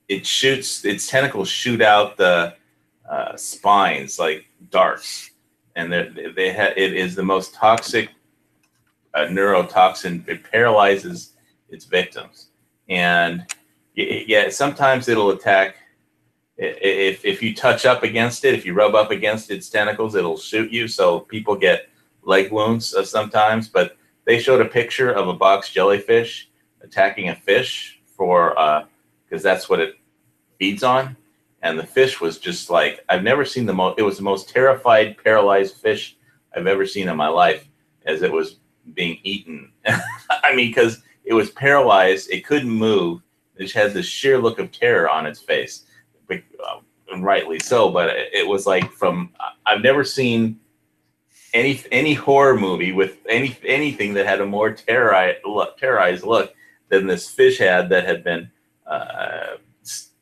its tentacles shoot out the spines like darts. And it is the most toxic neurotoxin. It paralyzes its victims. And yeah, sometimes it'll attack. If you touch up against it, if you rub up against its tentacles, it'll shoot you. So people get leg wounds sometimes. But they showed a picture of a box jellyfish attacking a fish because that's what it feeds on. And the fish was just like, I've never seen it was the most terrified, paralyzed fish I've ever seen in my life as it was being eaten. I mean, because it was paralyzed, it couldn't move. It just had this sheer look of terror on its face, and rightly so. But it was like I've never seen any horror movie with anything that had a more terrorized look than this fish had that had been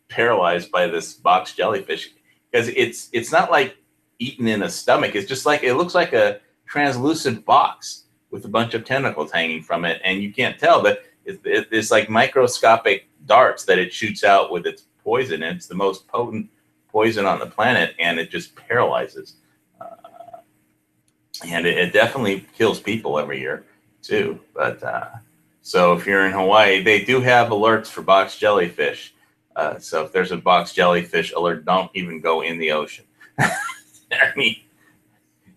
paralyzed by this box jellyfish, because it's not like eaten in a stomach. It's just like, it looks like a translucent box with a bunch of tentacles hanging from it, and you can't tell, but it's like microscopic darts that it shoots out with its poison. And it's the most potent poison on the planet, and it just paralyzes. And it definitely kills people every year too. But so if you're in Hawaii, they do have alerts for box jellyfish. So if there's a box jellyfish alert, don't even go in the ocean. I mean,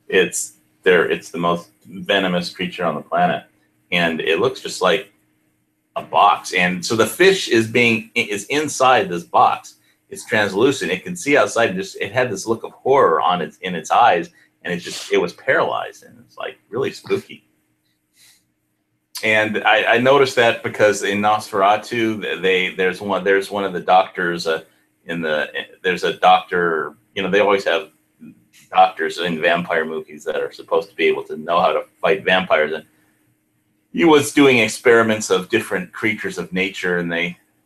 it's the most venomous creature on the planet, and it looks just like a box. And so the fish is inside this box. It's translucent. It can see outside. It had this look of horror in its eyes, and it was paralyzed, and it's like really spooky. And I noticed that because in Nosferatu, there's one of the doctors there's a doctor. They always have doctors in vampire movies that are supposed to be able to know how to fight vampires, and he was doing experiments of different creatures of nature, and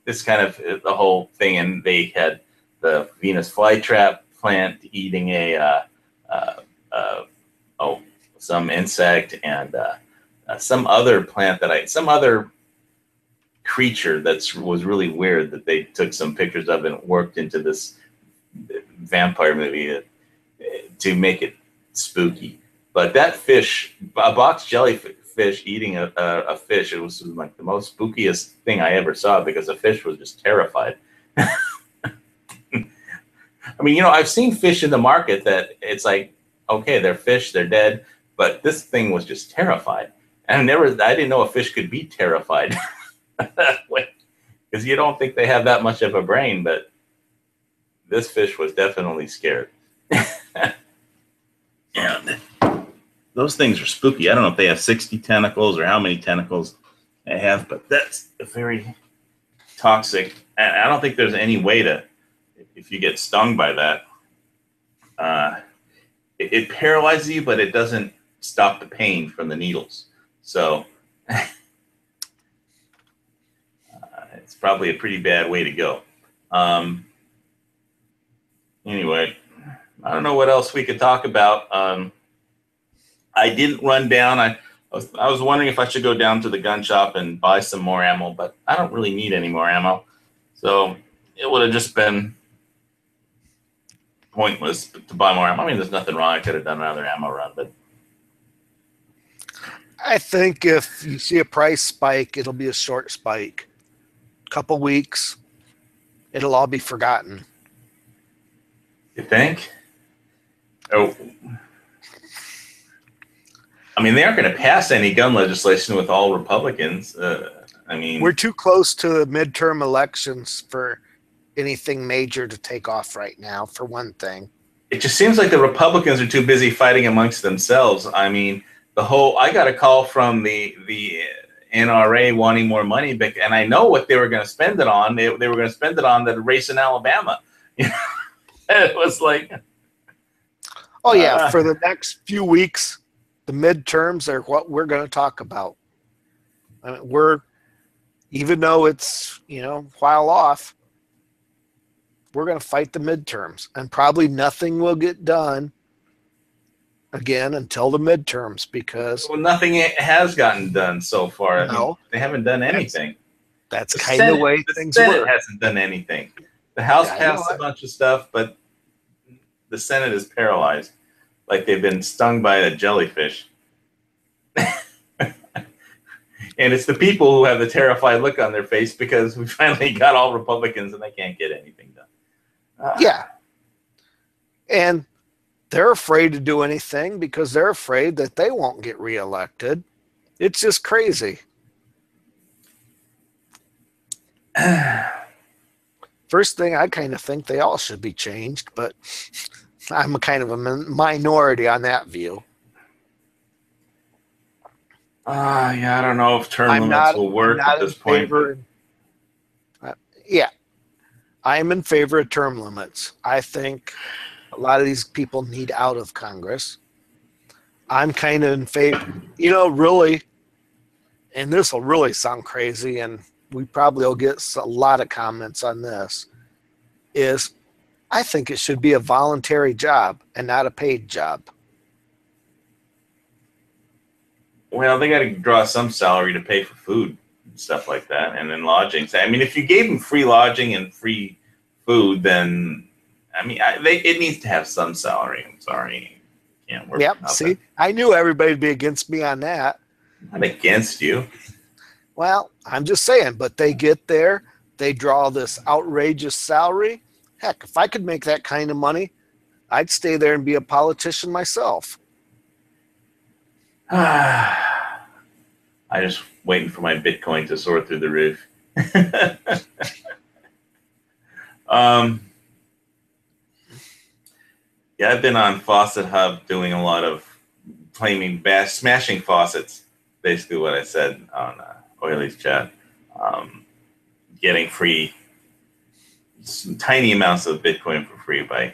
this kind of the whole thing, and they had the Venus flytrap plant eating some insect, and some other plant some other creature that was really weird that they took some pictures of and worked into this vampire movie to make it spooky. But that fish, a box jellyfish eating a fish, it was like the most spookiest thing I ever saw, because the fish was just terrified. I mean, I've seen fish in the market that it's like, okay, they're fish, they're dead, but this thing was just terrified. And I didn't know a fish could be terrified that way, because you don't think they have that much of a brain, but this fish was definitely scared. Yeah, those things are spooky. I don't know if they have 60 tentacles or how many tentacles they have, but that's very toxic. And I don't think there's any way to, if you get stung by that, it paralyzes you, but it doesn't stop the pain from the needles. So it's probably a pretty bad way to go. Anyway, I don't know what else we could talk about. I didn't run down. I was wondering if I should go down to the gun shop and buy some more ammo, but I don't really need any more ammo. So it would have just been pointless to buy more ammo. I mean, there's nothing wrong. I could have done another ammo run, but I think if you see a price spike, it'll be a short spike. Couple weeks, it'll all be forgotten. you think? Oh, I mean, they aren't going to pass any gun legislation with all Republicans. I mean, We're too close to the midterm elections for anything major to take off right now, for one thing. it just seems like the Republicans are too busy fighting amongst themselves. I mean, I got a call from the NRA wanting more money, and I know what they were going to spend it on. They were going to spend it on the race in Alabama. It was like, oh yeah, for the next few weeks, the midterms are what we're going to talk about. I mean, even though it's, a while off, we're going to fight the midterms, and probably nothing will get done again until the midterms, because nothing has gotten done so far. No. I mean, they haven't done anything. That's kind of the way things work. The Senate hasn't done anything. The House passed a bunch of stuff, but the Senate is paralyzed, like they've been stung by a jellyfish. And it's the people who have the terrified look on their face because we finally got all Republicans and they can't get anything done. Yeah. And they're afraid to do anything because they're afraid that they won't get reelected. It's just crazy. First thing, I kind of think they all should be changed, but I'm a kind of a minority on that view. Yeah, I don't know if term limits will work at this point. Yeah, I'm in favor of term limits. I think a lot of these people need out of Congress. I'm kind of in favor, really, and this will really sound crazy, and we probably will get a lot of comments on this, is I think it should be a voluntary job and not a paid job. Well, they got to draw some salary to pay for food and stuff like that, and then lodging. I mean, if you gave them free lodging and free food, then I mean, it needs to have some salary. I'm sorry, can't work. Yep. See, I knew everybody would be against me on that. I'm not against you. Well, I'm just saying, but they get there, they draw this outrageous salary. Heck, if I could make that kind of money, I'd stay there and be a politician myself. I just waiting for my Bitcoin to soar through the roof. Yeah, I've been on Faucet Hub doing a lot of smashing faucets. Basically, what I said on Oiley's chat, getting free, tiny amounts of Bitcoin for free by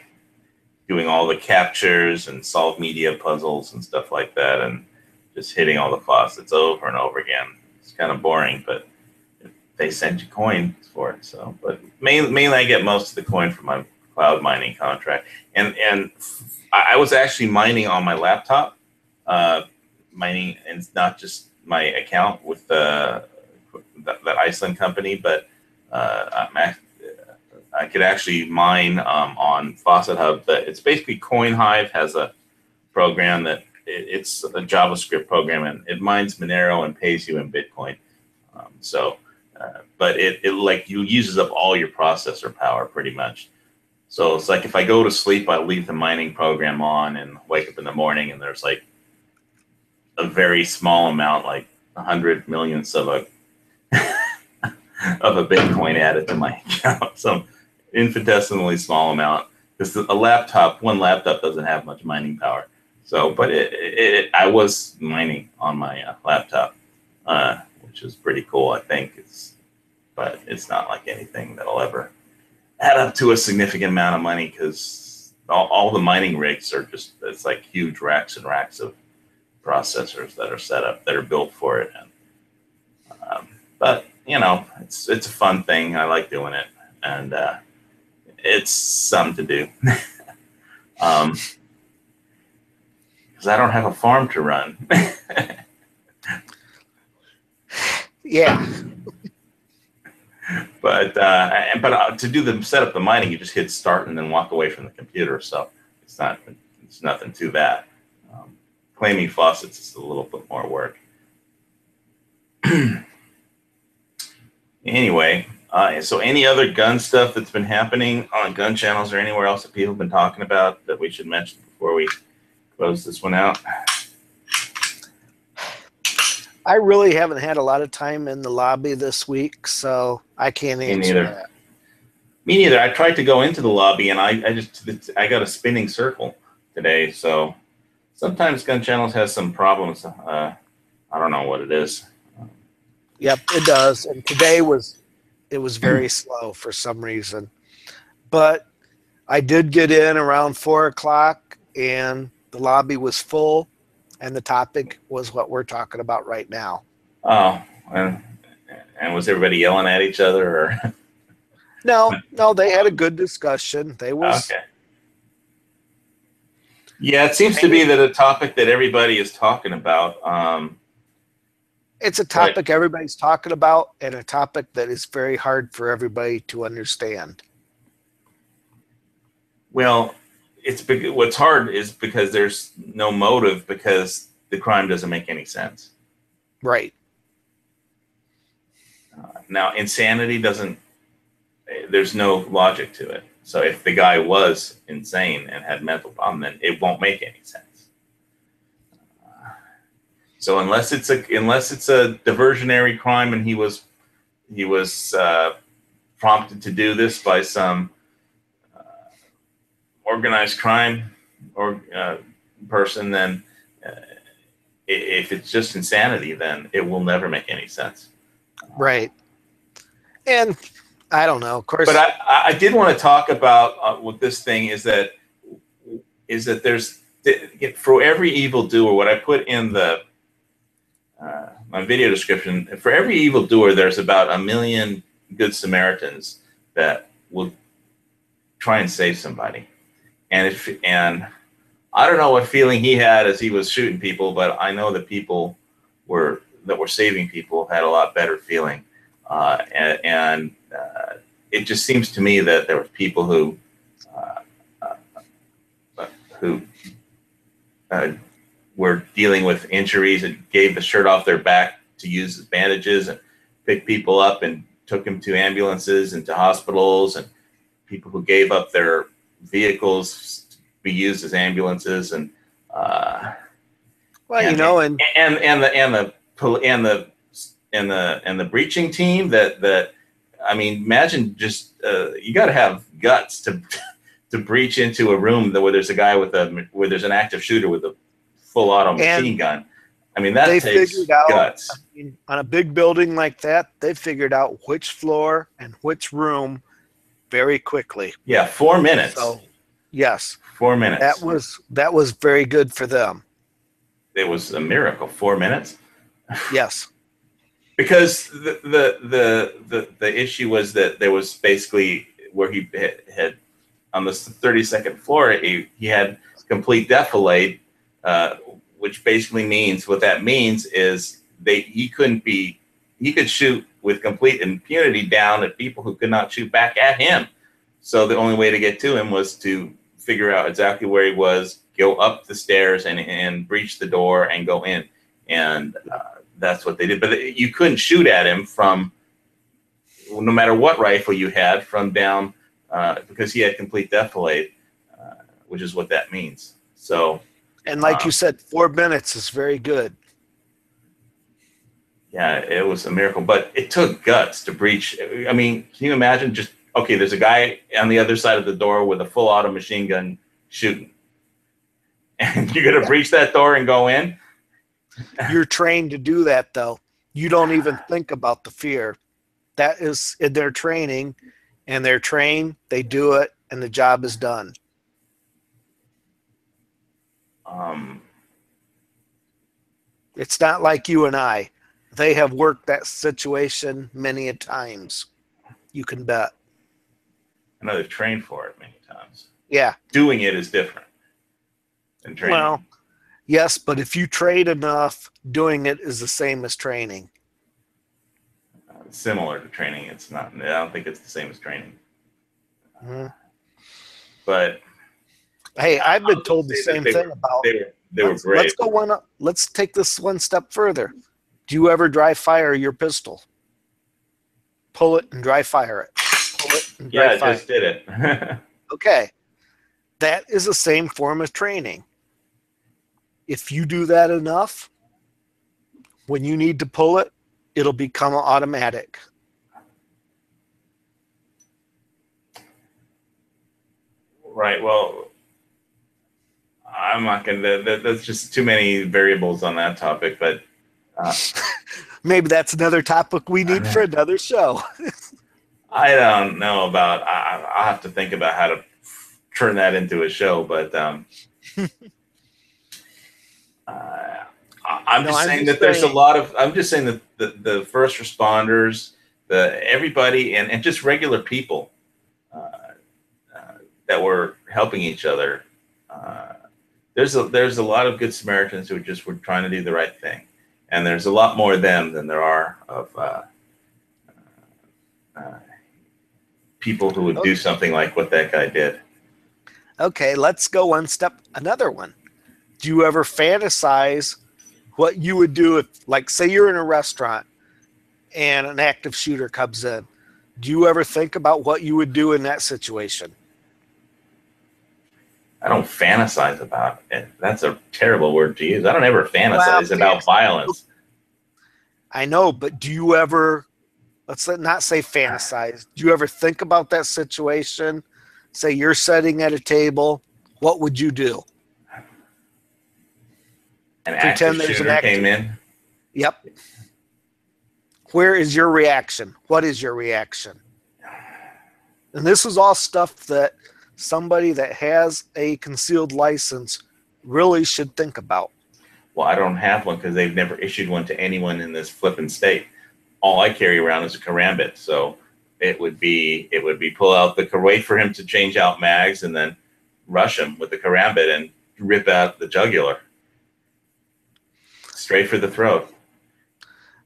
doing all the captures and solve media puzzles and stuff like that, and just hitting all the faucets over and over again. It's kind of boring, but they send you coins for it. So, but mainly I get most of the coin from my cloud mining contract, and I was actually mining on my laptop, mining, and it's not just my account with that Iceland company, but I could actually mine on Faucet Hub. It's basically CoinHive has a program that it's a JavaScript program, and it mines Monero and pays you in Bitcoin. But it uses up all your processor power pretty much. So it's like if I go to sleep, I leave the mining program on and wake up in the morning, and there's like a very small amount, like 100 millionths of a Bitcoin added to my account. Some infinitesimally small amount, because one laptop doesn't have much mining power. So, but I was mining on my laptop, which is pretty cool. I think but it's not like anything that'll ever add up to a significant amount of money, because all the mining rigs are it's like huge racks and racks of processors that are set up, that are built for it. And, but it's a fun thing. I like doing it, and it's something to do. Because I don't have a farm to run. Yeah. But to set up the mining, you just hit start and then walk away from the computer. So it's nothing to that. Claiming faucets is a little bit more work. Anyway, so any other gun stuff that's been happening on gun channels or anywhere else that people have been talking about that we should mention before we close this one out? I really haven't had a lot of time in the lobby this week, so I can't answer that. Me neither. I tried to go into the lobby, and I got a spinning circle today. So sometimes gun channels has some problems. I don't know what it is. Yep, it does. And today it was very slow for some reason. But I did get in around 4:00, and the lobby was full, and the topic was what we're talking about right now. Oh, and was everybody yelling at each other? Or? No, they had a good discussion. Okay. Yeah, it seems to be that a topic that everybody is talking about. It's a topic everybody's talking about, and a topic that is very hard for everybody to understand. Well, what's hard is because there's no motive, because the crime doesn't make any sense. Right. Now, insanity there's no logic to it. So if the guy was insane and had mental problem, then it won't make any sense. So unless it's a diversionary crime and he was prompted to do this by some organized crime or person, then if it's just insanity, then it will never make any sense. Right. And I don't know, of course. But I did want to talk about what this thing is that there's, for every evildoer, what I put in my video description, for every evildoer, there's about 1 million good Samaritans that will try and save somebody. And I don't know what feeling he had as he was shooting people, but I know that people that were saving people had a lot better feeling. And it just seems to me that there were people who were dealing with injuries and gave the shirt off their back to use as bandages, and picked people up and took them to ambulances and to hospitals, and people who gave up their vehicles to be used as ambulances, and the breaching team that I mean, imagine just you got to have guts to breach into a room where there's a guy where there's an active shooter with a full auto machine gun. I mean, that takes guts. I mean, on a big building like that, they figured out which floor and which room very quickly. Yeah, 4 minutes. So, yes, 4 minutes. That was very good for them. It was a miracle. 4 minutes. Yes. Because the issue was that there was basically where he had on the 32nd floor, he had complete defilade, which basically means is he could shoot with complete impunity down at people who could not shoot back at him. So the only way to get to him was to figure out exactly where he was, go up the stairs and breach the door and go in. And that's what they did. But you couldn't shoot at him from, no matter what rifle you had, from down, because he had complete defilade, which is what that means. So, and like you said, 4 minutes is very good. Yeah, it was a miracle, but it took guts to breach. I mean, can you imagine just okay, there's a guy on the other side of the door with a full auto machine gun shooting. And you're going to breach that door and go in? You're trained to do that, though. You don't even think about the fear. That is in their training, and they're trained, they do it, and the job is done. It's not like you and I. They have worked that situation many a times. You can bet. I know they've trained for it many times. Yeah. Doing it is different than training. Well, yes, but if you train enough, doing it is the same as training. Similar to training. It's not. I don't think it's the same as training. Mm-hmm. But hey, I've been told the same thing about. They were great. Let's go one. Let's take this one step further. Do you ever dry fire your pistol? Pull it and dry fire it. Pull it and dry fire. I just did it. Okay, that is the same form of training. If you do that enough, when you need to pull it, it'll become automatic. Right. Well, I'm not going to. There's just too many variables on that topic, but maybe that's another topic we need for another show. I don't know about. I'll have to think about how to turn that into a show, but I'm just saying that there's a lot of. I'm just saying that the first responders, everybody, and just regular people that were helping each other. There's a lot of good Samaritans who just were trying to do the right thing, and there's a lot more of them than there are of people who would do something like what that guy did. Okay, let's go one step. Another one. Do you ever fantasize what you would do if, like, say you're in a restaurant and an active shooter comes in? Do you ever think about what you would do in that situation? I don't fantasize about it. That's a terrible word to use. I don't ever fantasize about violence. I know, but do you ever, let's not say fantasize, do you ever think about that situation? Say you're sitting at a table, what would you do? An active shooter came in? Yep. Where is your reaction? What is your reaction? And this is all stuff that somebody that has a concealed license really should think about. Well, I don't have one because they've never issued one to anyone in this flippin' state. All I carry around is a karambit, so it would be pull out wait for him to change out mags and then rush him with the karambit and rip out the jugular. Straight for the throat.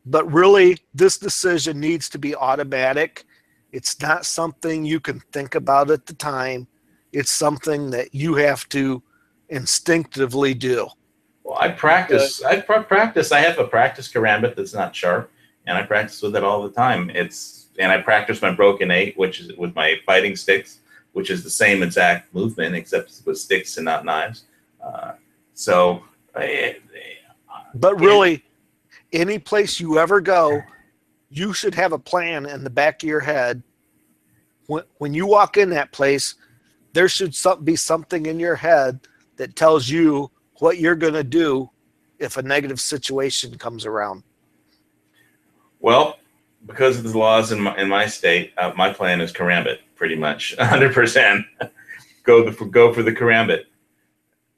But really, this decision needs to be automatic. It's not something you can think about at the time. It's something that you have to instinctively do. Well, I practice. I have a practice karambit that's not sharp, and I practice with it all the time. And I practice my broken 8, which is with my fighting sticks, which is the same exact movement except with sticks and not knives. But really, any place you ever go, you should have a plan in the back of your head. When you walk in that place, there should be something in your head that tells you what you're going to do if a negative situation comes around. Well, because of the laws in my state, my plan is karambit, pretty much 100%. Go for the karambit,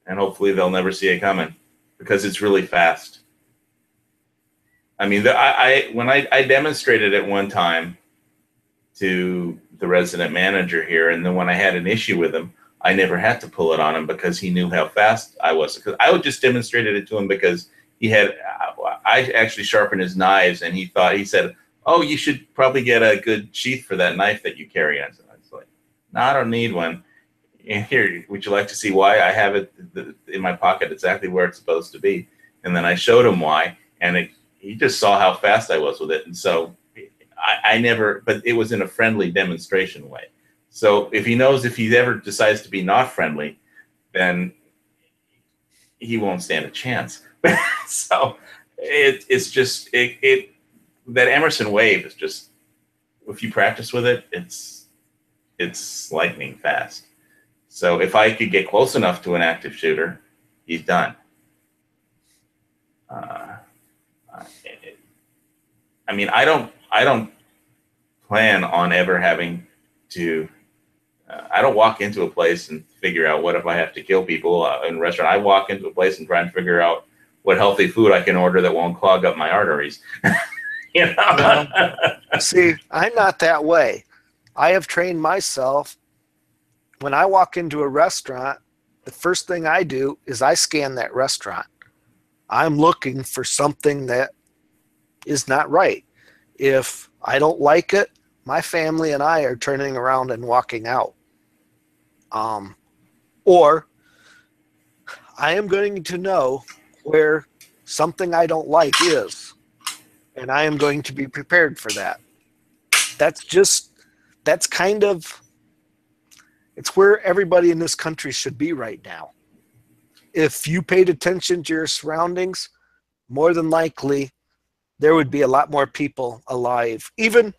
and hopefully they'll never see it coming because it's really fast. I mean, when I demonstrated it one time to the resident manager here, and then when I had an issue with him, I never had to pull it on him because he knew how fast I was. Because I would just demonstrated it to him because I actually sharpened his knives, and he said, "Oh, you should probably get a good sheath for that knife that you carry." And I was like, "No, I don't need one. And here, would you like to see why I have it in my pocket exactly where it's supposed to be?" And then I showed him why, and he just saw how fast I was with it. And so I never, but it was in a friendly demonstration way. So if he ever decides to be not friendly, then he won't stand a chance. So it's just, that Emerson wave is just, if you practice with it, it's lightning fast. So if I could get close enough to an active shooter, he's done. I mean, I don't plan on ever having to. I don't walk into a place and figure out what if I have to kill people in a restaurant. I walk into a place and try and figure out what healthy food I can order that won't clog up my arteries. You know? See, I'm not that way. I have trained myself. When I walk into a restaurant, the first thing I do is I scan that restaurant. I'm looking for something that is not right. If I don't like it, my family and I are turning around and walking out. Or I am going to know where something I don't like is, and I am going to be prepared for that. That's kind of, it's where everybody in this country should be right now. If you paid attention to your surroundings, more than likely there would be a lot more people alive. Even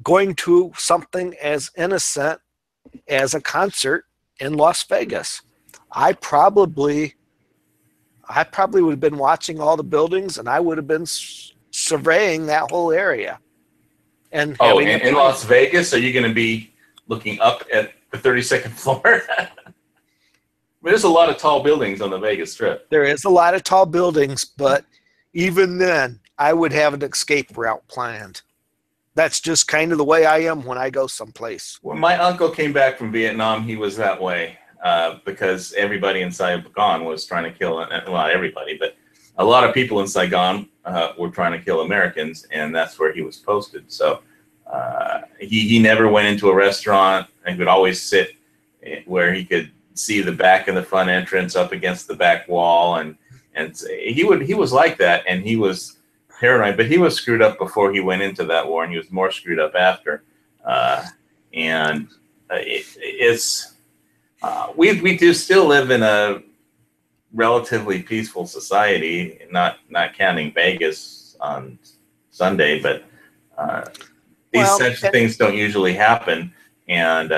going to something as innocent as a concert in Las Vegas. I probably would have been watching all the buildings, and I would have been surveying that whole area. And in Las Vegas, are you going to be looking up at the 32nd floor? There's a lot of tall buildings on the Vegas Strip. There is a lot of tall buildings, but even then, I would have an escape route planned. That's just kind of the way I am when I go someplace. When my uncle came back from Vietnam, he was that way because everybody in Saigon was trying to kill, well, not everybody, but a lot of people in Saigon were trying to kill Americans, and that's where he was posted. So he never went into a restaurant, and he would always sit where he could see the back of the front entrance up against the back wall, and he was like that, and he was paranoid, but he was screwed up before he went into that war, and he was more screwed up after. We do still live in a relatively peaceful society, not counting Vegas on Sunday, but such things don't usually happen. And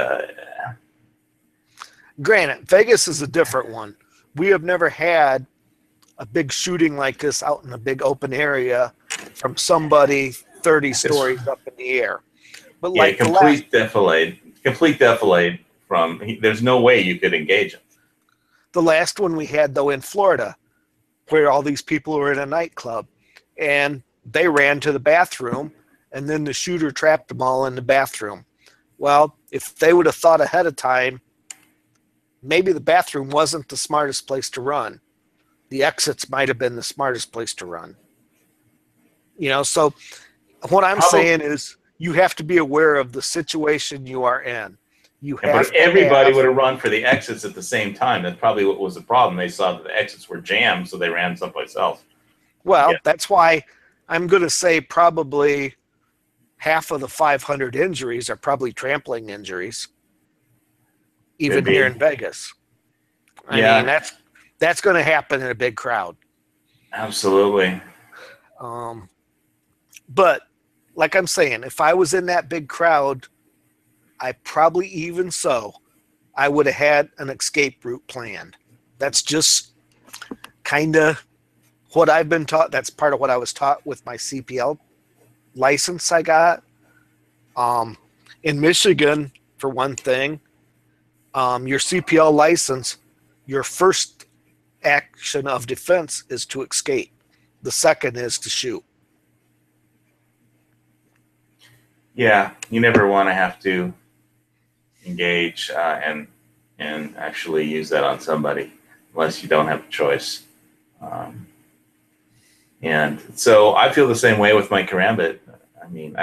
granted, Vegas is a different one. We have never had a big shooting like this out in a big open area from somebody 30 stories up in the air. But yeah, like complete defilade from, there's no way you could engage them. The last one we had, though, in Florida, where all these people were in a nightclub, and they ran to the bathroom, and then the shooter trapped them all in the bathroom. Well, if they would have thought ahead of time, maybe the bathroom wasn't the smartest place to run. The exits might have been the smartest place to run. You know, so what I'm saying is you have to be aware of the situation you are in. But if everybody would have run for the exits at the same time, that's probably what was the problem. They saw that the exits were jammed, so they ran someplace else. Well, that's why I'm going to say probably half of the 500 injuries are probably trampling injuries, even here in Vegas. I mean, that's going to happen in a big crowd. Absolutely. But like I'm saying, if I was in that big crowd, I probably even so, I would have had an escape route planned. That's just kind of what I've been taught. That's part of what I was taught with my CPL license I got. In Michigan, for one thing, your CPL license, your first action of defense is to escape. The second is to shoot. Yeah, you never want to have to engage and actually use that on somebody unless you don't have a choice. And so I feel the same way with my karambit. I mean,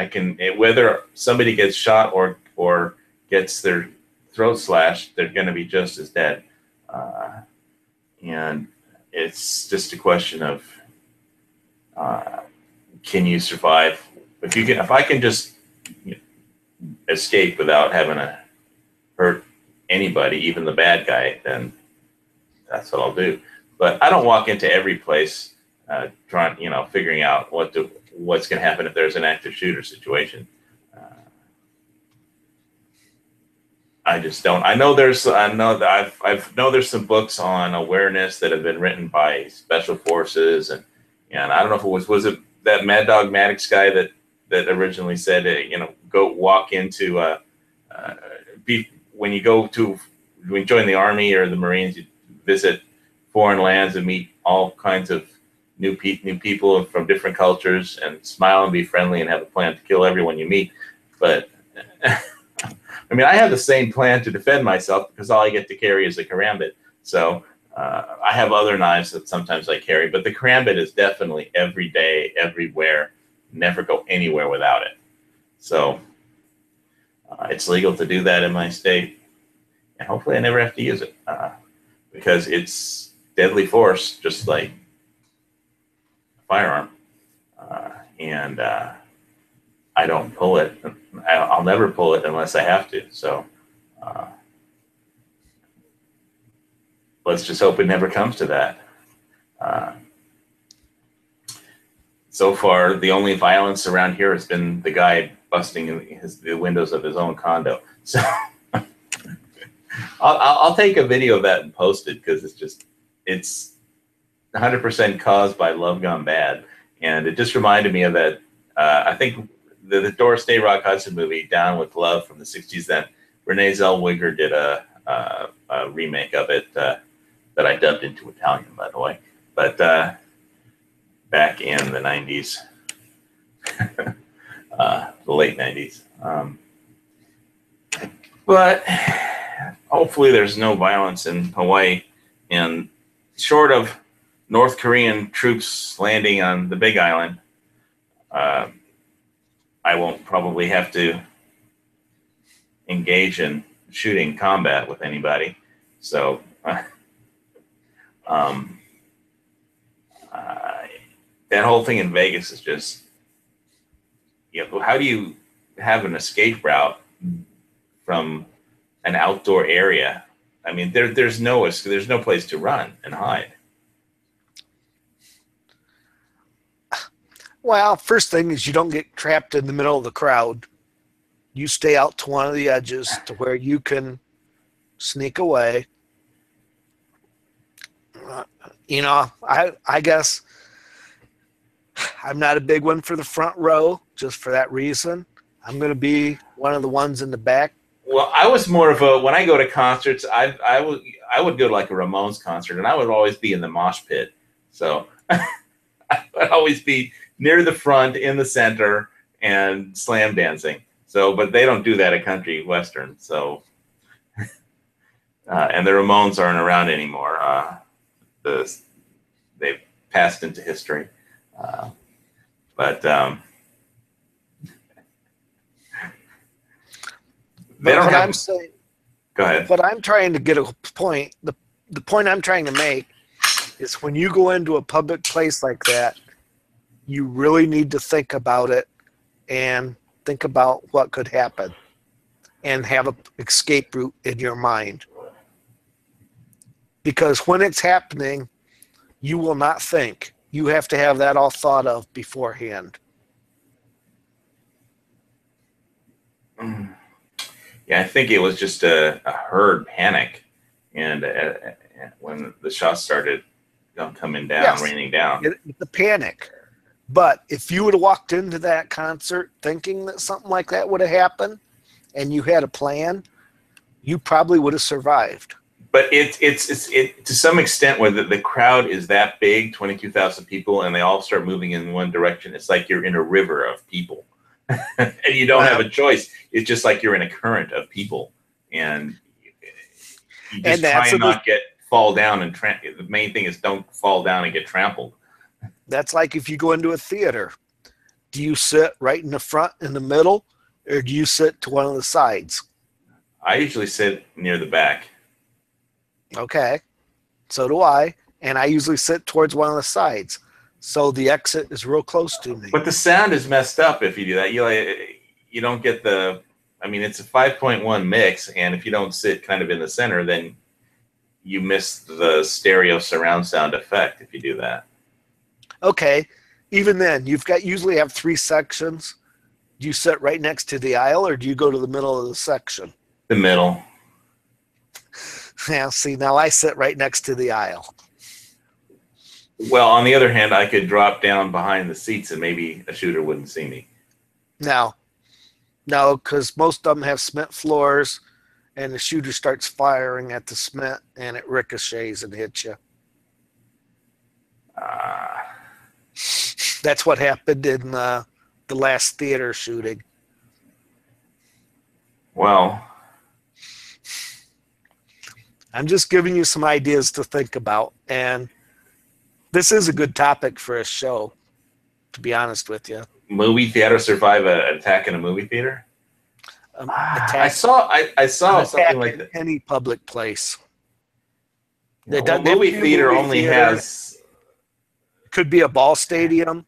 whether somebody gets shot or gets their throat slashed, they're going to be just as dead. And it's just a question of can you survive? If I can just escape without having to hurt anybody, even the bad guy, then that's what I'll do. But I don't walk into every place figuring out what's going to happen if there's an active shooter situation. I just don't. I know that I've know there's some books on awareness that have been written by special forces, and I don't know if was it that Mad Dog Maddox guy that originally said, go walk into be when you go to when you join the army or the Marines, you visit foreign lands and meet all kinds of new people from different cultures, and smile and be friendly and have a plan to kill everyone you meet. But I mean, I have the same plan to defend myself because all I get to carry is a karambit. So I have other knives that sometimes I carry, but the karambit is definitely every day, everywhere. Never go anywhere without it. So it's legal to do that in my state, and hopefully I never have to use it because it's deadly force, just like a firearm. And I don't pull it. I'll never pull it unless I have to. So let's just hope it never comes to that. So far, the only violence around here has been the guy busting the windows of his own condo. So I'll take a video of that and post it because it's 100% caused by love gone bad. And it just reminded me of that. I think the Doris Day Rock Hudson movie, Down with Love from the 60s, that Renee Zellweger did a remake of it that I dubbed into Italian, by the way. But back in the 90s, the late 90s. But hopefully there's no violence in Hawaii. And short of North Korean troops landing on the Big Island, I won't probably have to engage in shooting combat with anybody. So that whole thing in Vegas is just, how do you have an escape route from an outdoor area? I mean, there's no place to run and hide. Well, first thing is you don't get trapped in the middle of the crowd. You stay out to one of the edges to where you can sneak away. I guess I'm not a big one for the front row just for that reason. I'm going to be one of the ones in the back. Well, I was more of when I go to concerts, I would go to like a Ramones concert, and I would always be in the mosh pit. So I would always be near the front, in the center, and slam dancing. So, but they don't do that at country western. So, and the Ramones aren't around anymore. They've passed into history. But they don't have. Go ahead. But I'm trying to get a point. The point I'm trying to make is when you go into a public place like that, you really need to think about it and think about what could happen and have an escape route in your mind. Because when it's happening, you will not think. You have to have that all thought of beforehand. Yeah, I think it was just a herd panic. And when the shots started coming down, yes, raining down. It's a panic. But if you would have walked into that concert thinking that something like that would have happened and you had a plan, you probably would have survived. But it's to some extent where the crowd is that big, 22,000 people, and they all start moving in one direction. It's like you're in a river of people and you don't have a choice. It's just like you're in a current of people, and you just try and not fall down. And the main thing is don't fall down and get trampled. That's like if you go into a theater. Do you sit right in the front, in the middle, or do you sit to one of the sides? I usually sit near the back. Okay, so do I, and I usually sit towards one of the sides, so the exit is real close to me. But the sound is messed up if you do that. You don't get the. I mean, it's a 5.1 mix, and if you don't sit kind of in the center, then you miss the stereo surround sound effect if you do that. Okay, even then, usually have three sections. Do you sit right next to the aisle, or do you go to the middle of the section? The middle. Yeah, see, now I sit right next to the aisle. Well, on the other hand, I could drop down behind the seats and maybe a shooter wouldn't see me. No, because most of them have cement floors, and the shooter starts firing at the cement, and it ricochets and hits you. Uh, That's what happened in the last theater shooting. well, I'm just giving you some ideas to think about, and this is a good topic for a show, to be honest with you. movie theater survive an attack in a movie theater? I saw something like that. Any public place. Yeah, well, movie theater only has. It could be a ball stadium.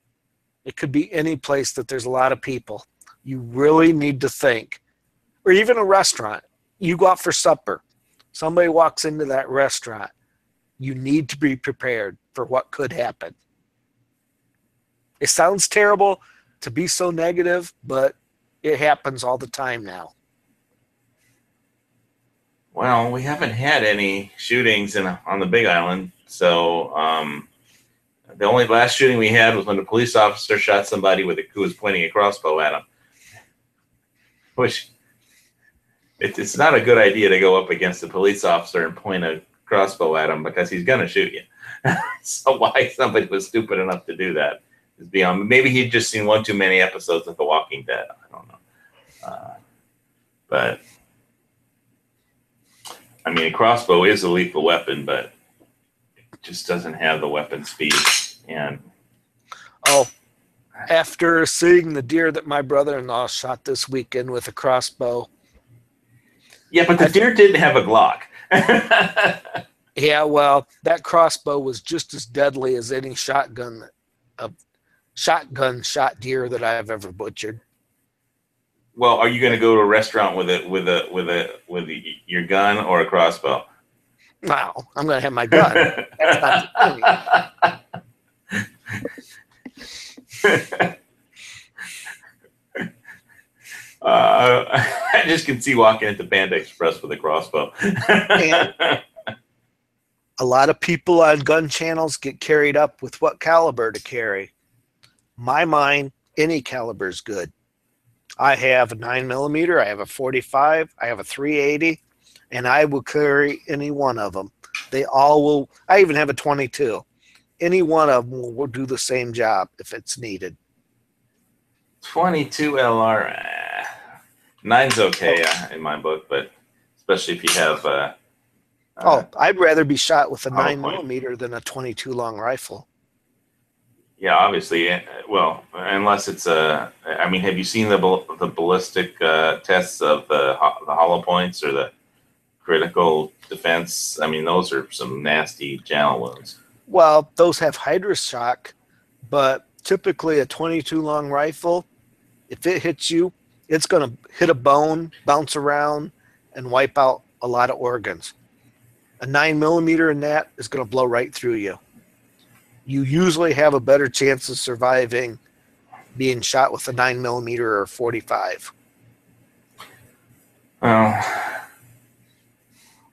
It could be any place that there's a lot of people. You really need to think, or even a restaurant. You go out for supper. Somebody walks into that restaurant. You need to be prepared for what could happen. It sounds terrible to be so negative, but it happens all the time now. Well, we haven't had any shootings on the Big Island, so the only last shooting we had was when a police officer shot somebody who was pointing a crossbow at him. Which it's not a good idea to go up against a police officer and point a crossbow at him because he's going to shoot you. So why somebody was stupid enough to do that is beyond. Maybe he'd just seen one too many episodes of The Walking Dead. I don't know. But I mean, a crossbow is a lethal weapon, but it just doesn't have the weapon speed. And after seeing the deer that my brother-in-law shot this weekend with a crossbow. Yeah, but the deer didn't have a Glock. Yeah, well, that crossbow was just as deadly as any shotgun shot deer that I've ever butchered. Well, are you going to go to a restaurant with your gun or a crossbow? Wow, I'm going to have my gun. That's not the I just can see walking into Panda Express with a crossbow. And a lot of people on gun channels get carried up with what caliber to carry. My mind, any caliber is good. I have a 9mm, I have a 45, I have a 380, and I will carry any one of them. They all will. I even have a 22. Any one of them will do the same job if it's needed. 22 LR, 9's okay in my book, but especially if you have. I'd rather be shot with a hollow 9mm than a 22 long rifle. Yeah, obviously. Well, unless it's a. I mean, have you seen the ballistic tests of the hollow points or the critical defense? I mean, those are some nasty channel wounds. Well, those have hydroshock, but typically a 22 long rifle, if it hits you, it's going to hit a bone, bounce around, and wipe out a lot of organs. A 9mm in that is going to blow right through you. You usually have a better chance of surviving being shot with a 9mm or 45. Well,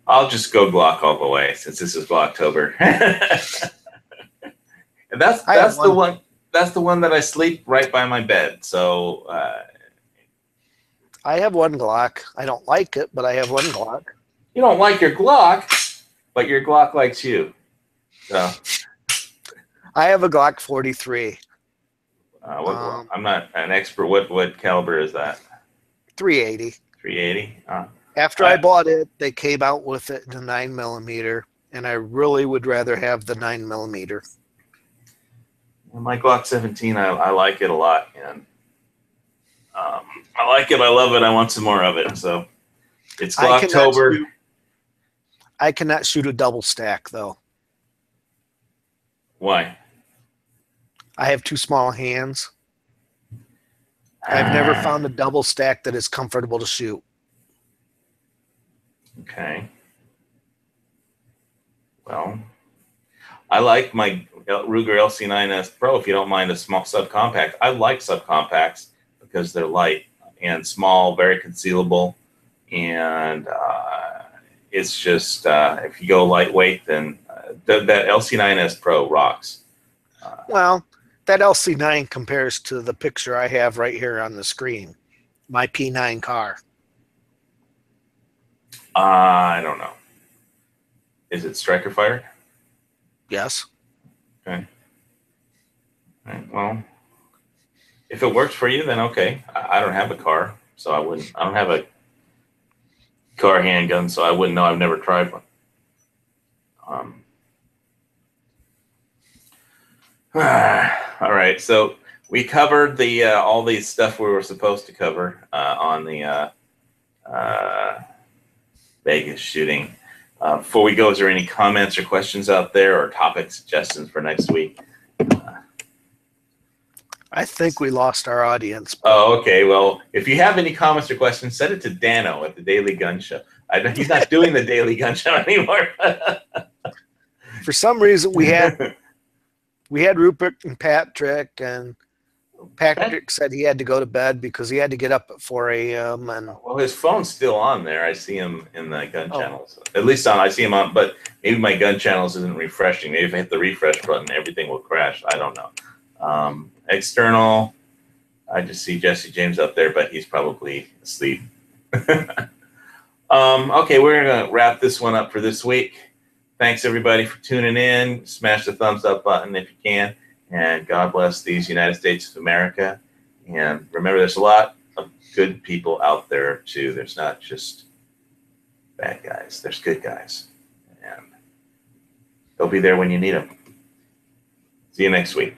I'll just go Glock all the way since this is Glocktober. And that's the one. That's the one that I sleep right by my bed. So I have one Glock. I don't like it, but I have one Glock. You don't like your Glock, but your Glock likes you. So I have a Glock 43. I'm not an expert. What caliber is that? 380. 380. After I bought it, they came out with it in a 9mm, and I really would rather have the 9mm. My Glock 17, I like it a lot, and I like it. I love it. I want some more of it. So it's Glocktober. I cannot shoot a double stack though. Why? I have too small hands. I've never found a double stack that is comfortable to shoot. Okay. Well, I like my Ruger LC9S Pro, if you don't mind a small subcompact. I like subcompacts because they're light and small, very concealable, and it's just if you go lightweight, then that LC9S Pro rocks. Well, that LC9 compares to the picture I have right here on the screen, my P9 car. I don't know. Is it striker fired? Yes. Okay. All right, well, if it works for you, then okay. I don't have a car, so I wouldn't. I don't have a car handgun, so I wouldn't know. I've never tried one. All right, so we covered the all these stuff we were supposed to cover on the Vegas shooting. Before we go, is there any comments or questions out there, or topic suggestions for next week? I think we lost our audience. Oh, okay. Well, if you have any comments or questions, send it to Dano at the Daily Gun Show. He's not doing the Daily Gun Show anymore. For some reason, we had Rupert and Patrick, and Patrick said he had to go to bed because he had to get up at 4 a.m. And well, his phone's still on there. I see him in the gun channels. At least I see him on, but maybe my gun channels isn't refreshing. Maybe if I hit the refresh button, everything will crash. I don't know. External, I just see Jesse James up there, but he's probably asleep. Okay, we're going to wrap this one up for this week. Thanks, everybody, for tuning in. Smash the thumbs up button if you can. And God bless these United States of America. And remember, there's a lot of good people out there, too. There's not just bad guys. There's good guys. And they'll be there when you need them. See you next week.